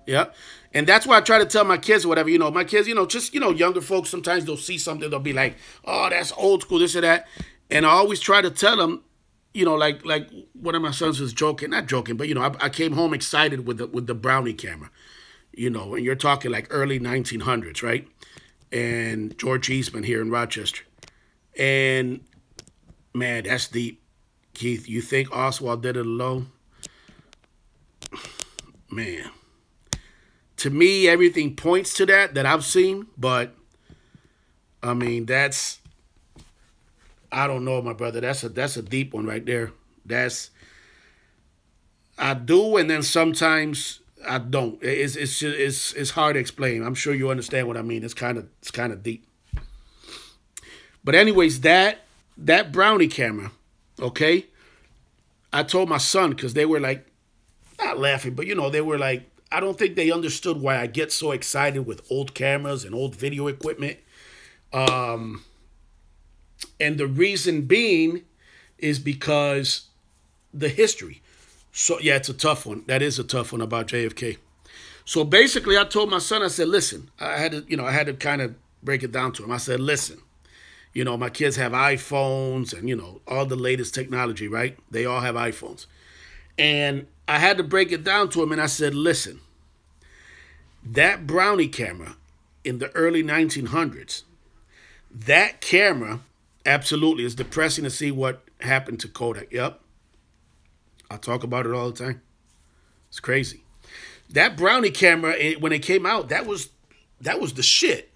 Yep. And that's why I try to tell my kids or whatever, you know, my kids, you know, just, you know, younger folks, sometimes they'll see something, they'll be like, oh, that's old school, this or that. And I always try to tell them, you know, like one of my sons was joking, not joking, but, you know, I came home excited with the Brownie camera, you know, and you're talking like early 1900s, right? And George Eastman here in Rochester. And, man, that's deep. Keith, you think Oswald did it alone? Man. To me, everything points to that I've seen, but, I mean, that's, I don't know, my brother. That's a deep one right there. I do, and then sometimes I don't. It's hard to explain. I'm sure you understand what I mean. It's kind of deep. But anyways, that Brownie camera, okay? I told my son, because they were like, not laughing, but, you know, they were like, I don't think they understood why I get so excited with old cameras and old video equipment. And the reason being is because the history. So, yeah, it's a tough one. That is a tough one about JFK. So basically, I told my son, I said, listen, I had to kind of break it down to him. I said, listen, you know, my kids have iPhones and, you know, all the latest technology, right? They all have iPhones. And I had to break it down to him, and I said, listen, that Brownie camera in the early 1900s, that camera, absolutely, is depressing to see what happened to Kodak. Yep. I talk about it all the time. It's crazy. That Brownie camera, when it came out, that was the shit.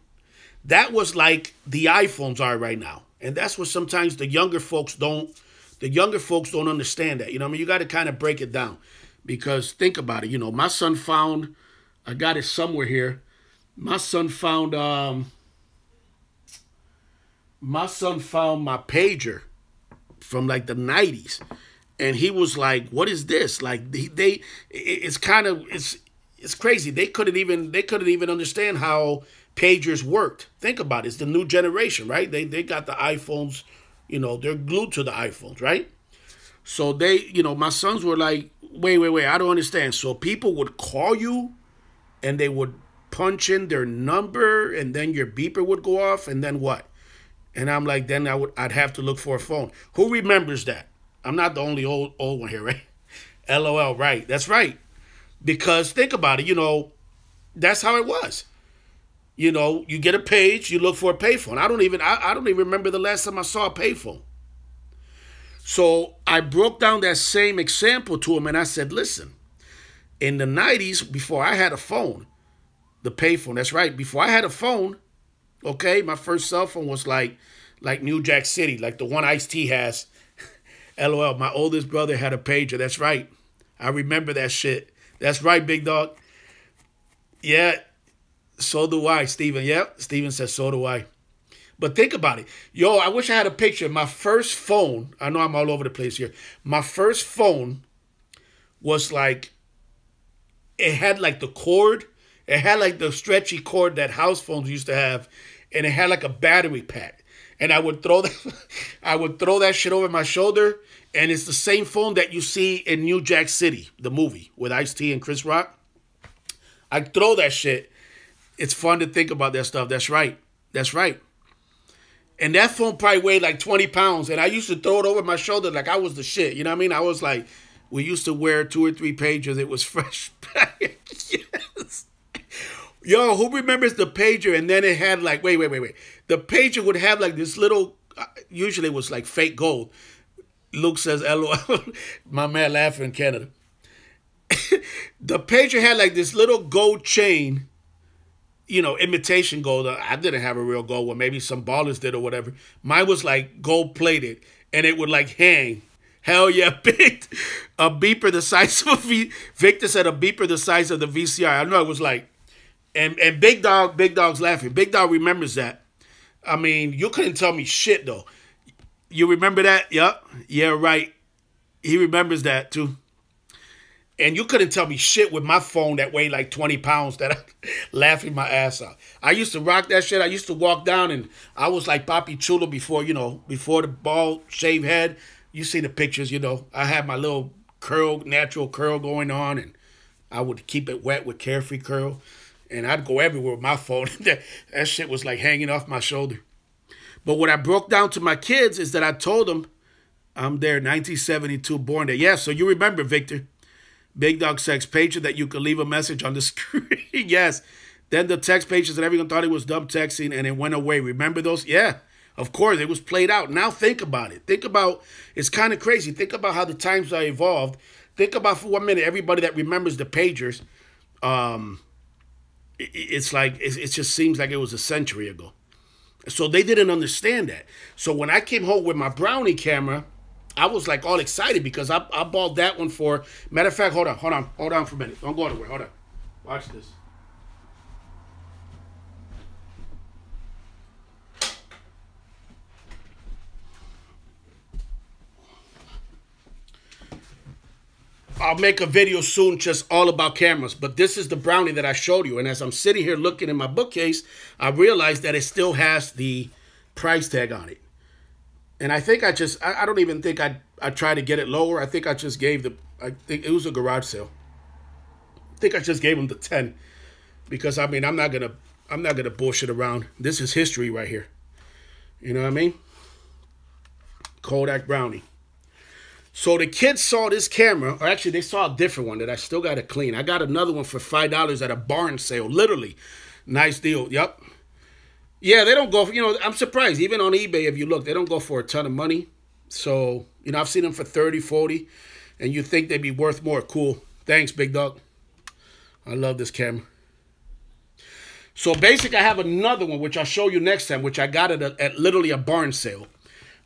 That was like the iPhones are right now. And that's what sometimes the younger folks don't understand that. You know what I mean? You got to kind of break it down. Because think about it, you know, my son found, I got it somewhere here. My son found my pager from like the 90s. And he was like, what is this? Like it's crazy. They couldn't even understand how pagers worked. Think about it. It's the new generation, right? They got the iPhones, you know, they're glued to the iPhones, right? So they, you know, my sons were like, wait, I don't understand. So people would call you and they would punch in their number and then your beeper would go off and then what? And I'm like, then I'd have to look for a phone. Who remembers that? I'm not the only old one here, right? LOL, right. That's right. Because think about it, you know, that's how it was. You know, you get a page, you look for a payphone. I don't even remember the last time I saw a payphone. So I broke down that same example to him and I said, listen, in the 90s, before I had a phone, the payphone, that's right, before I had a phone, okay, my first cell phone was like New Jack City, like the one Ice-T has. LOL, my oldest brother had a pager, that's right. I remember that shit. That's right, big dog. Yeah, so do I, Steven. Yep, Steven says so do I. But think about it. Yo, I wish I had a picture. My first phone, I know I'm all over the place here. My first phone was like, it had like the cord. It had like the stretchy cord that house phones used to have. And it had like a battery pack. And I would throw that shit over my shoulder. And it's the same phone that you see in New Jack City, the movie with Ice-T and Chris Rock. I throw that shit. It's fun to think about that stuff. That's right. That's right. And that phone probably weighed like 20 pounds. And I used to throw it over my shoulder like I was the shit. You know what I mean? I was like, we used to wear 2 or 3 pages. It was fresh. Yes. Yo, who remembers the pager? And then it had like, wait. The pager would have like this little, usually it was like fake gold. Luke says, LOL. My man laughing in Canada. The pager had like this little gold chain, you know, imitation gold. I didn't have a real gold one. Maybe some ballers did or whatever. Mine was like gold plated and it would like hang. Hell yeah, big. A beeper the size of a Victor said a beeper the size of the VCR. I know it was like, and Big Dog's laughing. Big Dog remembers that. I mean, you couldn't tell me shit though. You remember that? Yup. Yeah, right. He remembers that too. And you couldn't tell me shit with my phone that weighed like 20 pounds that I laughing my ass off. I used to rock that shit. I used to walk down and I was like Papi Chulo before, you know, before the bald shaved head. You see the pictures, you know. I had my little curl, natural curl going on and I would keep it wet with Carefree Curl. And I'd go everywhere with my phone. That shit was like hanging off my shoulder. But what I broke down to my kids is that I told them I'm there 1972 born there. Yeah, so you remember, Victor. Big Dog sex pager that you could leave a message on the screen. Yes. Then the text pages and everyone thought it was dumb texting and it went away. Remember those? Yeah. Of course, it was played out. Now think about it. Think about, it's kind of crazy. Think about how the times are evolved. Think about for 1 minute, everybody that remembers the pagers, it's like, it just seems like it was a century ago. So they didn't understand that. So when I came home with my Brownie camera, I was like all excited because I bought that one for, matter of fact, hold on for a minute. Don't go anywhere, hold on. Watch this. I'll make a video soon just all about cameras, but this is the Brownie that I showed you. And as I'm sitting here looking in my bookcase, I realized that it still has the price tag on it. And I think I don't even think I tried to get it lower. I think I just gave I think it was a garage sale. I think I just gave them the 10 because I mean, I'm not going to bullshit around. This is history right here. You know what I mean? Kodak Brownie. So the kids saw this camera, or actually they saw a different one that I still got to clean. I got another one for $5 at a barn sale, literally. Nice deal. Yep. Yeah, they don't go for, you know, I'm surprised. Even on eBay, if you look, they don't go for a ton of money. So, you know, I've seen them for 30, 40, and you think they'd be worth more. Cool. Thanks, Big Dog. I love this camera. So, basically, I have another one, which I'll show you next time, which I got at literally a barn sale.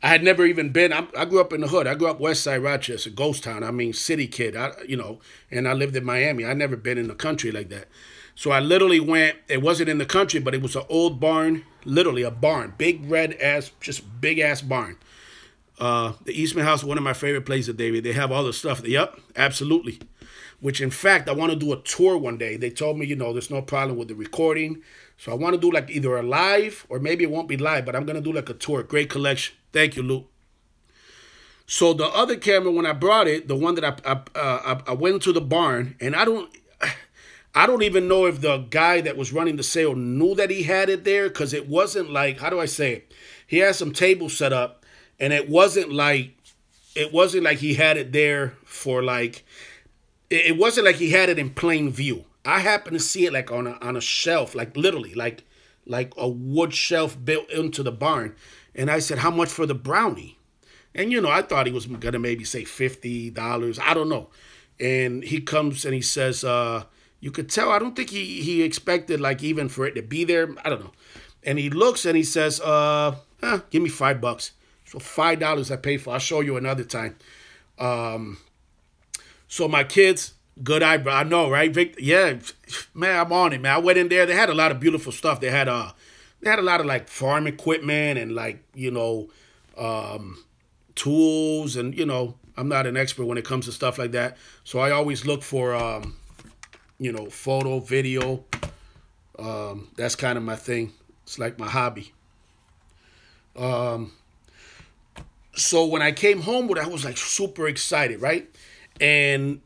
I had never even been. I grew up in the hood. I grew up West Side Rochester, ghost town. I mean, city kid, you know, and I lived in Miami. I never been in the country like that. So I literally went, it wasn't in the country, but it was an old barn, literally a barn, big red ass, just big ass barn. The Eastman House, one of my favorite places, Davy. They have all the stuff. Yep, absolutely. Which, in fact, I want to do a tour one day. They told me, you know, there's no problem with the recording. So I want to do like either a live or maybe it won't be live, but I'm going to do like a tour. Great collection. Thank you, Luke. So the other camera, when I brought it, the one that I went to the barn, and I don't even know if the guy that was running the sale knew that he had it there, because it wasn't like, how do I say it? He had some tables set up, and it wasn't like he had it there for like, it wasn't like he had it in plain view. I happened to see it like on a shelf, like literally, like a wood shelf built into the barn. And I said, how much for the Brownie? And, I thought he was going to maybe say $50. I don't know. And he comes and he says, you could tell, I don't think he expected, like, even for it to be there. I don't know. And he looks and he says, give me $5. So $5 I pay for. I'll show you another time. So my kids, good eyebrow. I know, right, Vic? Yeah, man, I'm on it, man. I went in there. They had a lot of beautiful stuff. They had a lot of, like, farm equipment and, like, tools. And, I'm not an expert when it comes to stuff like that. So I always look for, photo, video. That's kind of my thing. It's like my hobby. So when I came home with it, I was, like, super excited, right? And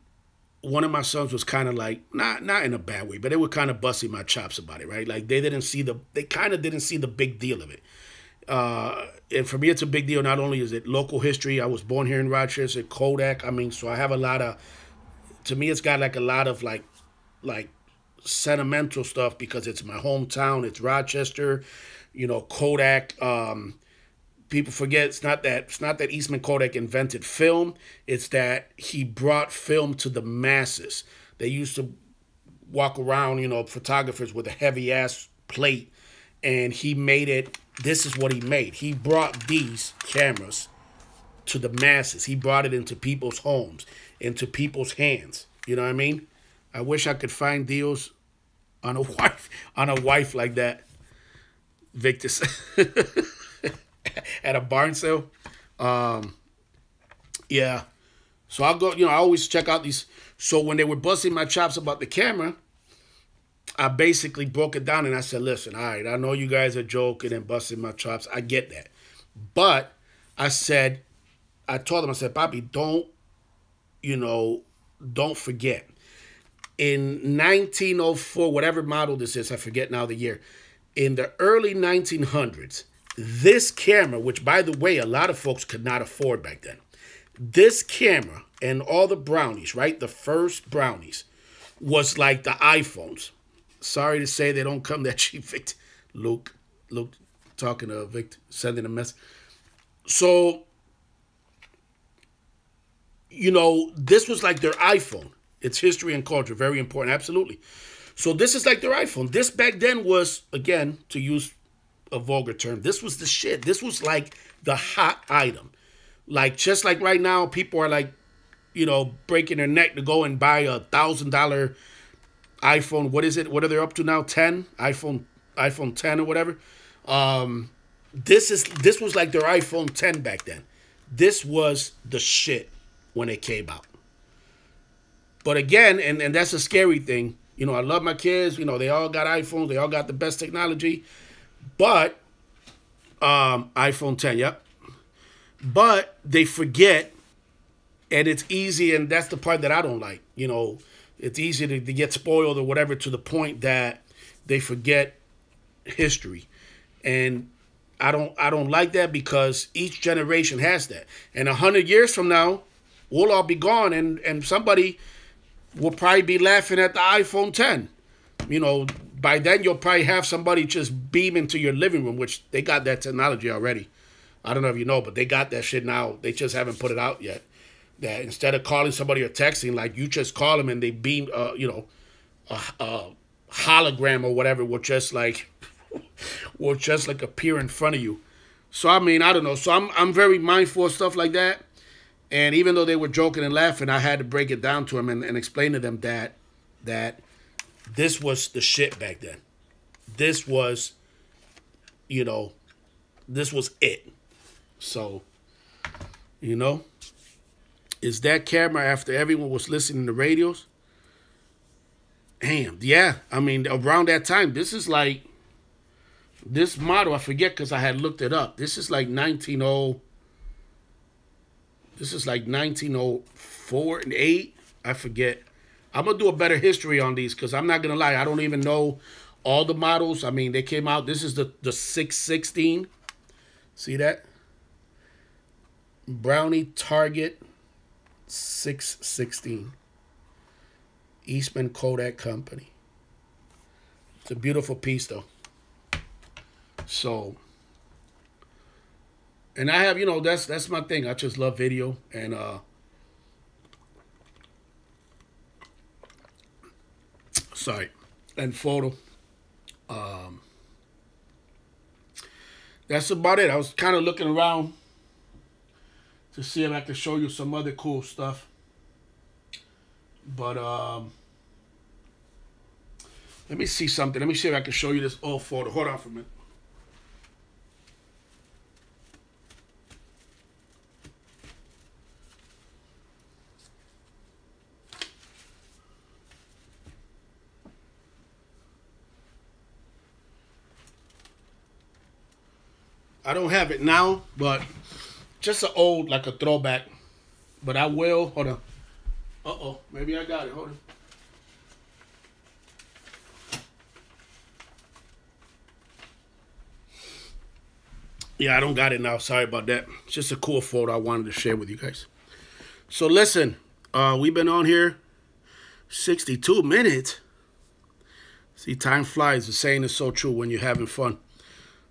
one of my sons was kind of like, not in a bad way, but they were kind of busting my chops about it, right? Like, they kind of didn't see the big deal of it. And for me, it's a big deal. Not only is it local history, I was born here in Rochester, Kodak. So I have a lot of, to me, it's got like a lot of like sentimental stuff because it's my hometown. It's Rochester, Kodak. People forget it's not that Eastman Kodak invented film. It's that he brought film to the masses. They used to walk around, photographers with a heavy ass plate, and he made it. This is what he made. He brought these cameras to the masses. He brought it into people's homes, into people's hands. You know what I mean? I wish I could find deals on a wife like that. Victor at a barn sale. Yeah. So I'll go, I always check out these. So when they were busting my chops about the camera, I basically broke it down and I said, listen, all right, I know you guys are joking and busting my chops. I get that. But I told them, I said, Bobby, don't forget. In 1904, whatever model this is, I forget now the year, in the early 1900s, this camera, which, by the way, a lot of folks could not afford back then, this camera and all the brownies, right, the first brownies, was like the iPhones. Sorry to say they don't come that cheap, Victor. Luke talking to Victor, sending a message. So, this was like their iPhone. It's history and culture, very important, absolutely. So this is like their iPhone. This back then was, again, to use a vulgar term, this was the shit. This was like the hot item. Like, just like right now, people are like, breaking their neck to go and buy $1,000 iPhone. What is it? What are they up to now? 10? iPhone 10 or whatever. This was like their iPhone 10 back then. This was the shit when it came out. But again, and that's a scary thing. I love my kids. They all got iPhones. They all got the best technology. But iPhone 10, yep. But they forget, and it's easy, and that's the part that I don't like. It's easy to get spoiled or whatever to the point that they forget history. And I don't like that because each generation has that. And 100 years from now, we'll all be gone, and somebody will probably be laughing at the iPhone 10. By then you'll probably have somebody just beam into your living room, which they got that technology already. I don't know if you know, but they got that shit now. They just haven't put it out yet. That instead of calling somebody or texting, like, you just call them and they beam, a hologram or whatever will just like appear in front of you. So I don't know. So I'm very mindful of stuff like that. And even though they were joking and laughing, I had to break it down to them and explain to them that this was the shit back then. This was, this was it. So, is that camera after everyone was listening to radios? Damn, yeah. Around that time, this is like, this model, I forget because I had looked it up. This is like 1904 and 8. I forget. I'm going to do a better history on these because I'm not going to lie. I don't even know all the models. They came out. This is the 616. See that? Brownie Target 616. Eastman Kodak Company. It's a beautiful piece, though. So, And I have, you know, that's my thing. I just love video and sorry, and photo. Um, that's about it. I was kind of looking around to see if I could show you some other cool stuff. But let me see something. Let me see if I can show you this old photo. Hold on for a minute. I don't have it now, but just an old, like a throwback. But I will. Hold on. Uh-oh. Maybe I got it. Hold on. Yeah, I don't got it now. Sorry about that. It's just a cool photo I wanted to share with you guys. So listen, we've been on here 62 minutes. See, time flies. The saying is so true when you're having fun.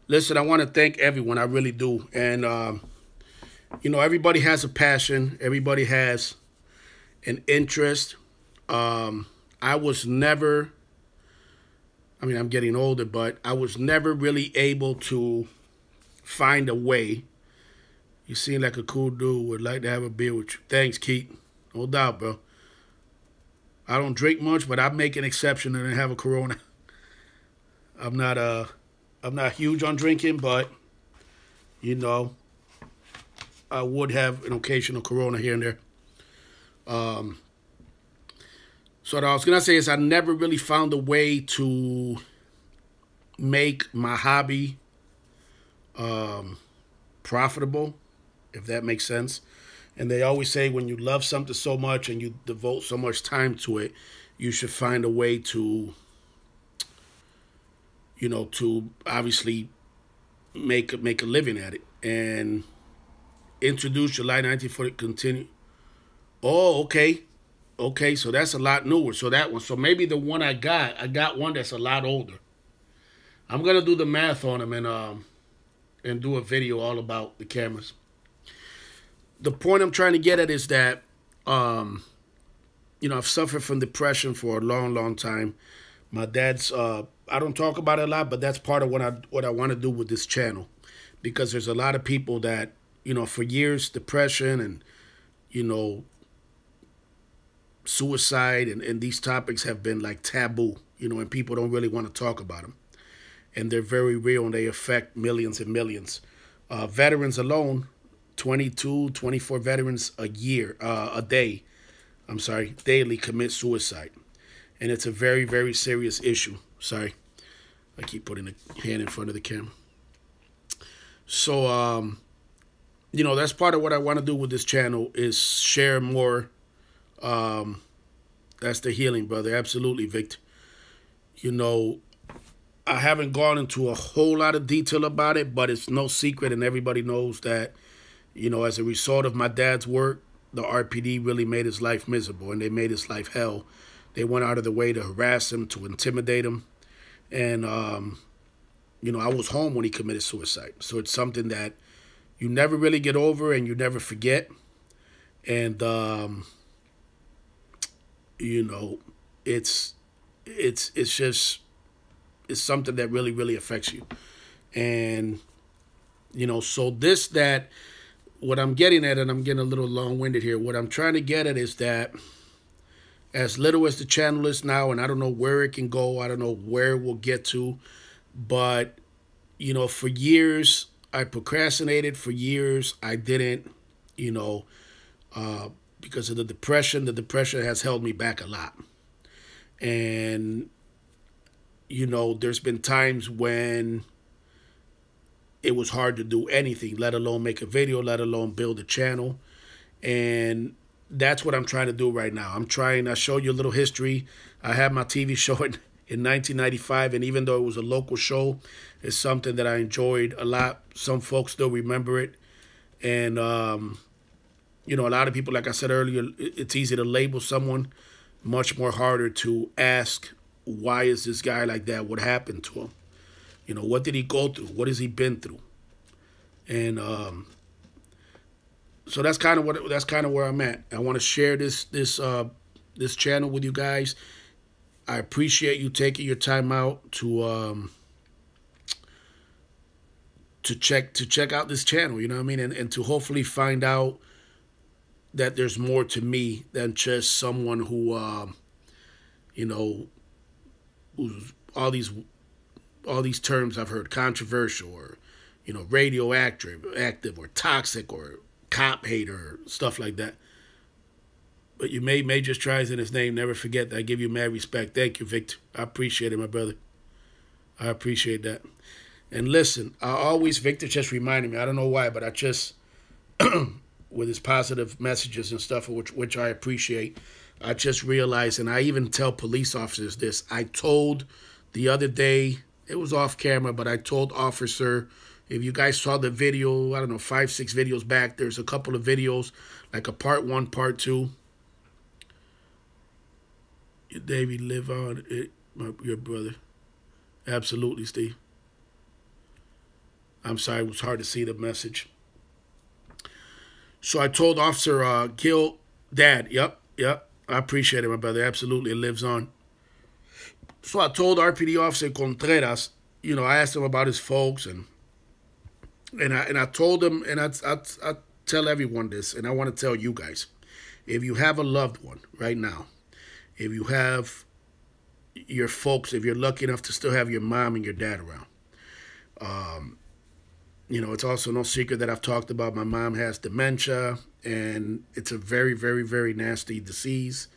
Listen, I want to thank everyone. I really do. And, you know, everybody has a passion. Everybody has an interest. I was never, I mean, I'm getting older, but I was never really able to find a way. You seem like a cool dude. Would like to have a beer with you. Thanks, Keith. No doubt, bro. I don't drink much, but I make an exception and have a Corona. I'm not huge on drinking, but you know, I would have an occasional Corona here and there. So what I was gonna say is I never really found a way to make my hobby profitable, if that makes sense. And they always say when you love something so much and you devote so much time to it, you should find a way to, you know, to obviously make a living at it. And introduce July 1940, continue. Oh, okay. Okay, so that's a lot newer. So that one. So maybe the one I got one that's a lot older. I'm gonna do the math on them and do a video all about the cameras. The point I'm trying to get at is that you know, I've suffered from depression for a long, long time. My dad's I don't talk about it a lot, but that's part of what I want to do with this channel. Because there's a lot of people that, you know, for years depression and, you know, suicide and these topics have been like taboo, you know, and people don't really want to talk about them. And they're very real and they affect millions and millions. Veterans alone, 22, 24 veterans a day, daily commit suicide. And it's a very, very serious issue. Sorry, I keep putting the hand in front of the camera. So, you know, that's part of what I want to do with this channel is share more. That's the healing, brother. Absolutely, Victor. You know, I haven't gone into a whole lot of detail about it, but it's no secret and everybody knows that, you know, as a result of my dad's work, the RPD really made his life miserable and they made his life hell. They went out of the way to harass him, to intimidate him. And, you know, I was home when he committed suicide. So it's something that you never really get over and you never forget. And, you know, it's something that really, really affects you. And, you know, so what I'm getting at, and I'm getting a little long-winded here, what I'm trying to get at is that as little as the channel is now, and I don't know where it can go, I don't know where it will get to, but, you know, for years, I procrastinated. For years, I didn't, you know, because of the depression. The depression has held me back a lot. And, you know, there's been times when it was hard to do anything, let alone make a video, let alone build a channel. And that's what I'm trying to do right now. I showed you a little history. I had my TV show in 1995, and even though it was a local show, it's something that I enjoyed a lot. Some folks still remember it. And, you know, a lot of people, like I said earlier, it's easy to label someone, much more harder to ask, why is this guy like that? What happened to him? You know, what did he go through? What has he been through? And so that's kind of where I'm at. I want to share this channel with you guys. I appreciate you taking your time out to check out this channel. You know what I mean, and to hopefully find out that there's more to me than just someone who you know, who's all these terms I've heard, controversial, or radioactive, active, or toxic, or cop hater, or stuff like that. But you made major strides in his name. Never forget that. I give you mad respect. Thank you, Victor. I appreciate it, my brother. I appreciate that. And listen, Victor just reminded me, I don't know why, but I just, with his positive messages and stuff, which I appreciate, I just realized, and I even tell police officers this, I told the other day, it was off camera, but I told officer, if you guys saw the video, I don't know, 5, 6 videos back, there's a couple of videos, like a part 1, part 2. Davy, live on it, your brother. Absolutely, Steve. I'm sorry, it was hard to see the message. So I told Officer Gil, Dad, yep, I appreciate it, my brother. Absolutely, it lives on. So I told RPD Officer Contreras, I asked him about his folks, and I told him, and I tell everyone this, and I want to tell you guys, if you have a loved one right now, if you have your folks, if you're lucky enough to still have your mom and your dad around, it's also no secret that I've talked about my mom has dementia, and it's a very, very, very nasty disease.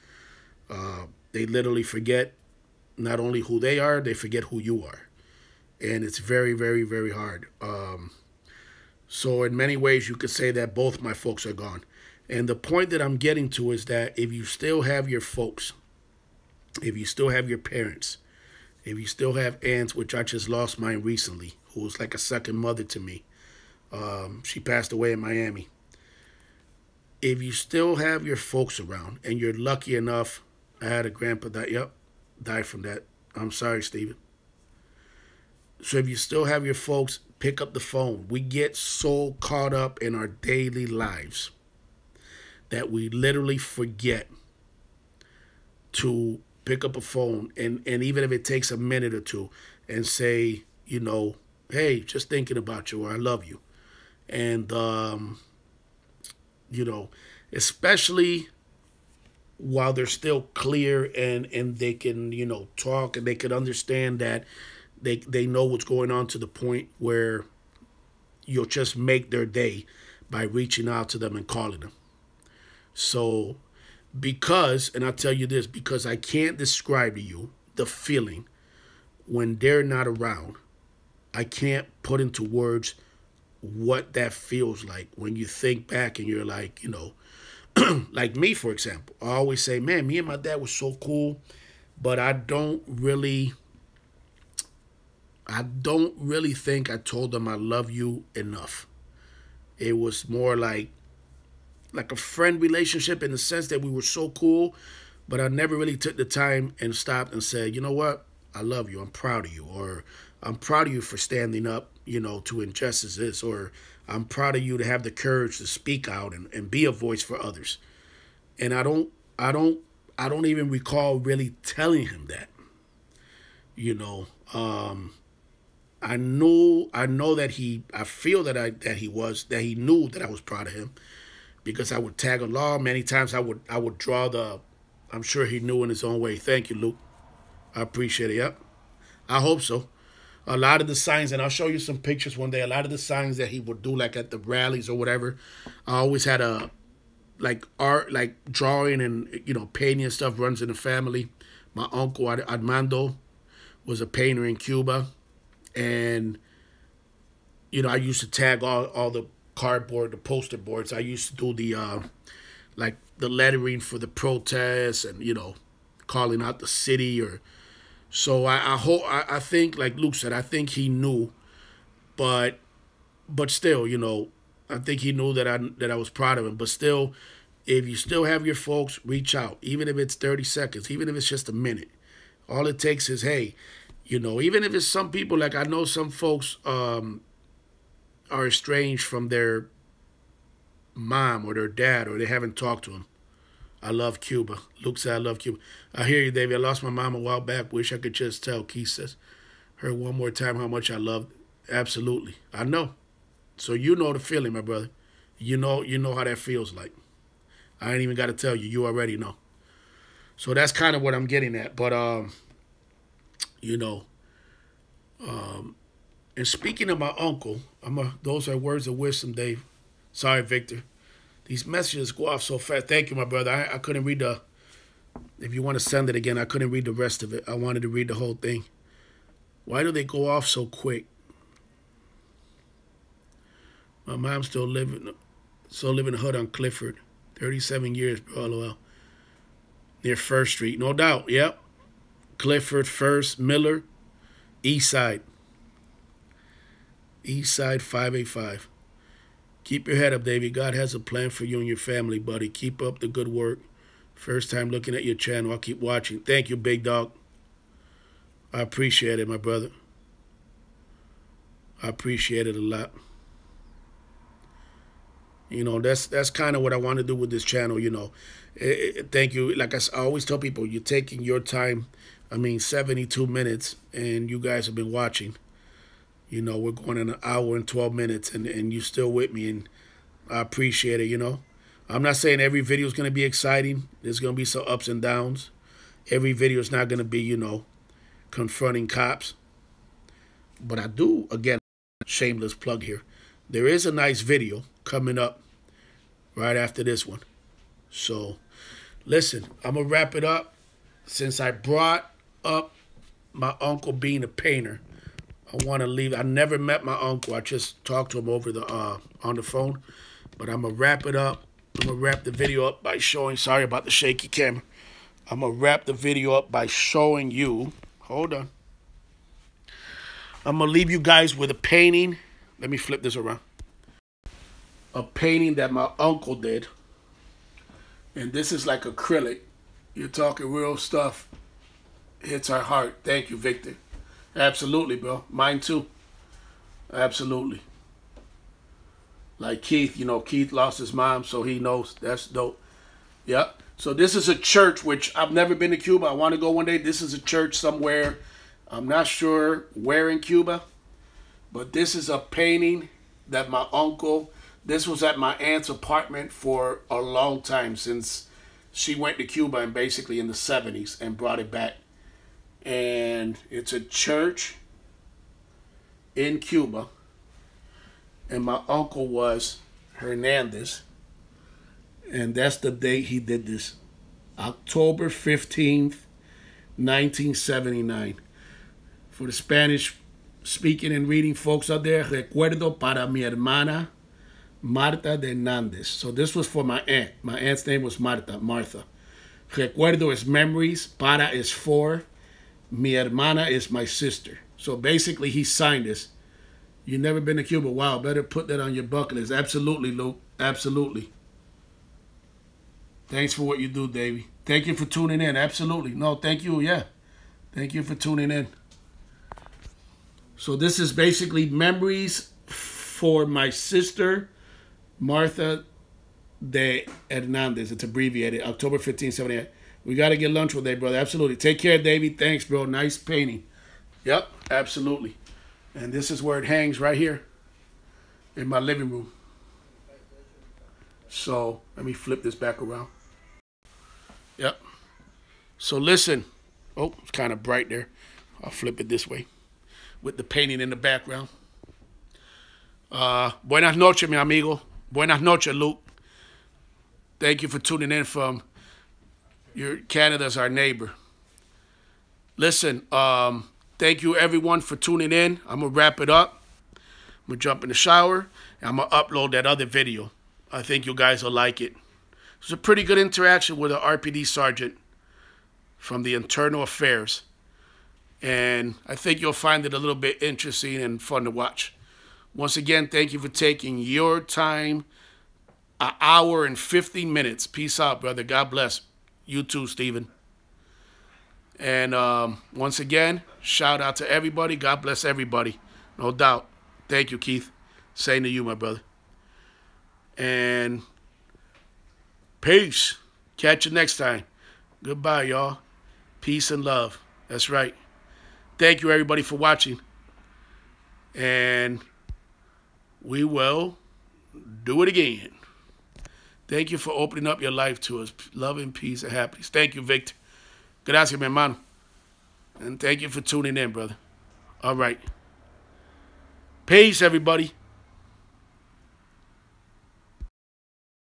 They literally forget not only who they are, they forget who you are. And it's very, very, very hard. So in many ways, you could say that both my folks are gone. And the point that I'm getting to is that if you still have your folks, if you still have your parents, if you still have aunts, which I just lost mine recently, who was like a second mother to me. She passed away in Miami. If you still have your folks around and you're lucky enough, I had a grandpa that, died from that. I'm sorry, Stephen. So if you still have your folks, pick up the phone. We get so caught up in our daily lives that we literally forget to pick up a phone, and even if it takes a minute or two, and say, hey, just thinking about you, or I love you. And, especially while they're still clear and they can, talk, and they can understand that they know what's going on, to the point where you'll just make their day by reaching out to them and calling them. So and I'll tell you this, because I can't describe to you the feeling when they're not around. I can't put into words what that feels like when you think back and you're like, like me, for example. I always say, man, me and my dad was so cool, but I don't really think I told him I love you enough. It was more like a friend relationship, in the sense that we were so cool, but I never really took the time and stopped and said, you know what? I love you. I'm proud of you. Or I'm proud of you for standing up, to injustices. Or I'm proud of you to have the courage to speak out and be a voice for others. And I don't even recall really telling him that. I know that he knew that I was proud of him, because I would tag along. Many times I would draw I'm sure he knew in his own way. Thank you, Luke. I appreciate it. Yep. I hope so. A lot of the signs, and I'll show you some pictures one day, a lot of the signs that he would do, like at the rallies or whatever, I always had art, like drawing and, painting and stuff runs in the family. My uncle, Armando, was a painter in Cuba. And, I used to tag all the cardboard, the poster boards. I used to do the lettering for the protests, and calling out the city. Or so I think, like Luke said, I think he knew, but still, I think he knew that I was proud of him. But still, if you still have your folks, reach out, even if it's 30 seconds, even if it's just a minute. All it takes is, hey, even if it's some people, like I know some folks are estranged from their mom or their dad, or they haven't talked to him. I love Cuba. Luke said, I love Cuba. I hear you, Davey. I lost my mom a while back. Wish I could just tell. Keith says, her one more time how much I love. Absolutely. I know. So you know the feeling, my brother. You know how that feels like. I ain't even got to tell you. You already know. So that's kind of what I'm getting at. But, you know, and speaking of my uncle, those are words of wisdom, Dave. Sorry, Victor. These messages go off so fast. Thank you, my brother. I couldn't read if you want to send it again, I couldn't read the rest of it. I wanted to read the whole thing. Why do they go off so quick? My mom's still living in the hood on Clifford. 37 years, bro, LOL. Near First Street. No doubt, yep. Clifford, First, Miller, East Side. East Side 585. Keep your head up, Davey. God has a plan for you and your family, buddy. Keep up the good work. First time looking at your channel. I'll keep watching. Thank you, big dog. I appreciate it, my brother. I appreciate it a lot. You know, that's kind of what I want to do with this channel, you know. Thank you. Like I always tell people, you're taking your time. 72 minutes, and you guys have been watching. You know, we're going in an hour and 12 minutes, and you're still with me, and I appreciate it, you know. I'm not saying every video is going to be exciting. There's going to be some ups and downs. Every video is not going to be, you know, confronting cops. But I do, again, shameless plug here. There is a nice video coming up right after this one. So, listen, I'm going to wrap it up. Since I brought up my uncle being a painter, I want to leave. I never met my uncle. I just talked to him over on the phone. But I'm going to wrap it up. I'm going to wrap the video up by showing, sorry about the shaky camera. I'm going to wrap the video up by showing you, hold on. I'm going to leave you guys with a painting. Let me flip this around. A painting that my uncle did. And this is like acrylic. You're talking real stuff. Hits our heart. Thank you, Victor. Absolutely, bro. Mine too. Absolutely. Like Keith, you know, Keith lost his mom, so he knows. That's dope. Yep. So this is a church, which I've never been to Cuba. I want to go one day. This is a church somewhere. I'm not sure where in Cuba. But this is a painting that my uncle, this was at my aunt's apartment for a long time, since she went to Cuba and basically in the 70s and brought it back. And it's a church in Cuba. And my uncle was Hernandez. And that's the date he did this. October 15th, 1979. For the Spanish speaking and reading folks out there, recuerdo para mi hermana Marta de Hernandez. So this was for my aunt. My aunt's name was Martha. Recuerdo is memories. Para is for. Mi hermana is my sister. So basically he signed this. You never been to Cuba? Wow, better put that on your bucket list. Absolutely, Luke. Absolutely. Thanks for what you do, Davey. Thank you for tuning in. Absolutely. No, thank you. Yeah. Thank you for tuning in. So this is basically memories for my sister, Martha de Hernandez. It's abbreviated. October 15, 78. We got to get lunch with that, brother. Absolutely. Take care, Davey. Thanks, bro. Nice painting. Yep, absolutely. And this is where it hangs right here in my living room. So let me flip this back around. Yep. So listen. Oh, it's kind of bright there. I'll flip it this way with the painting in the background. Buenas noches, mi amigo. Buenas noches, Luke. Thank you for tuning in from Canada's our neighbor. Listen, thank you everyone for tuning in. I'm going to wrap it up. I'm going to jump in the shower, and I'm going to upload that other video. I think you guys will like it. It's a pretty good interaction with an RPD sergeant from the Internal Affairs. And I think you'll find it a little bit interesting and fun to watch. Once again, thank you for taking your time. An hour and 50 minutes. Peace out, brother. God bless. You too, Stephen. And once again, shout out to everybody. God bless everybody. No doubt. Thank you, Keith. Same to you, my brother. And peace. Catch you next time. Goodbye, y'all. Peace and love. That's right. Thank you, everybody, for watching. And we will do it again. Thank you for opening up your life to us. Love and peace and happiness. Thank you, Victor. Gracias, mi hermano. And thank you for tuning in, brother. All right. Peace, everybody.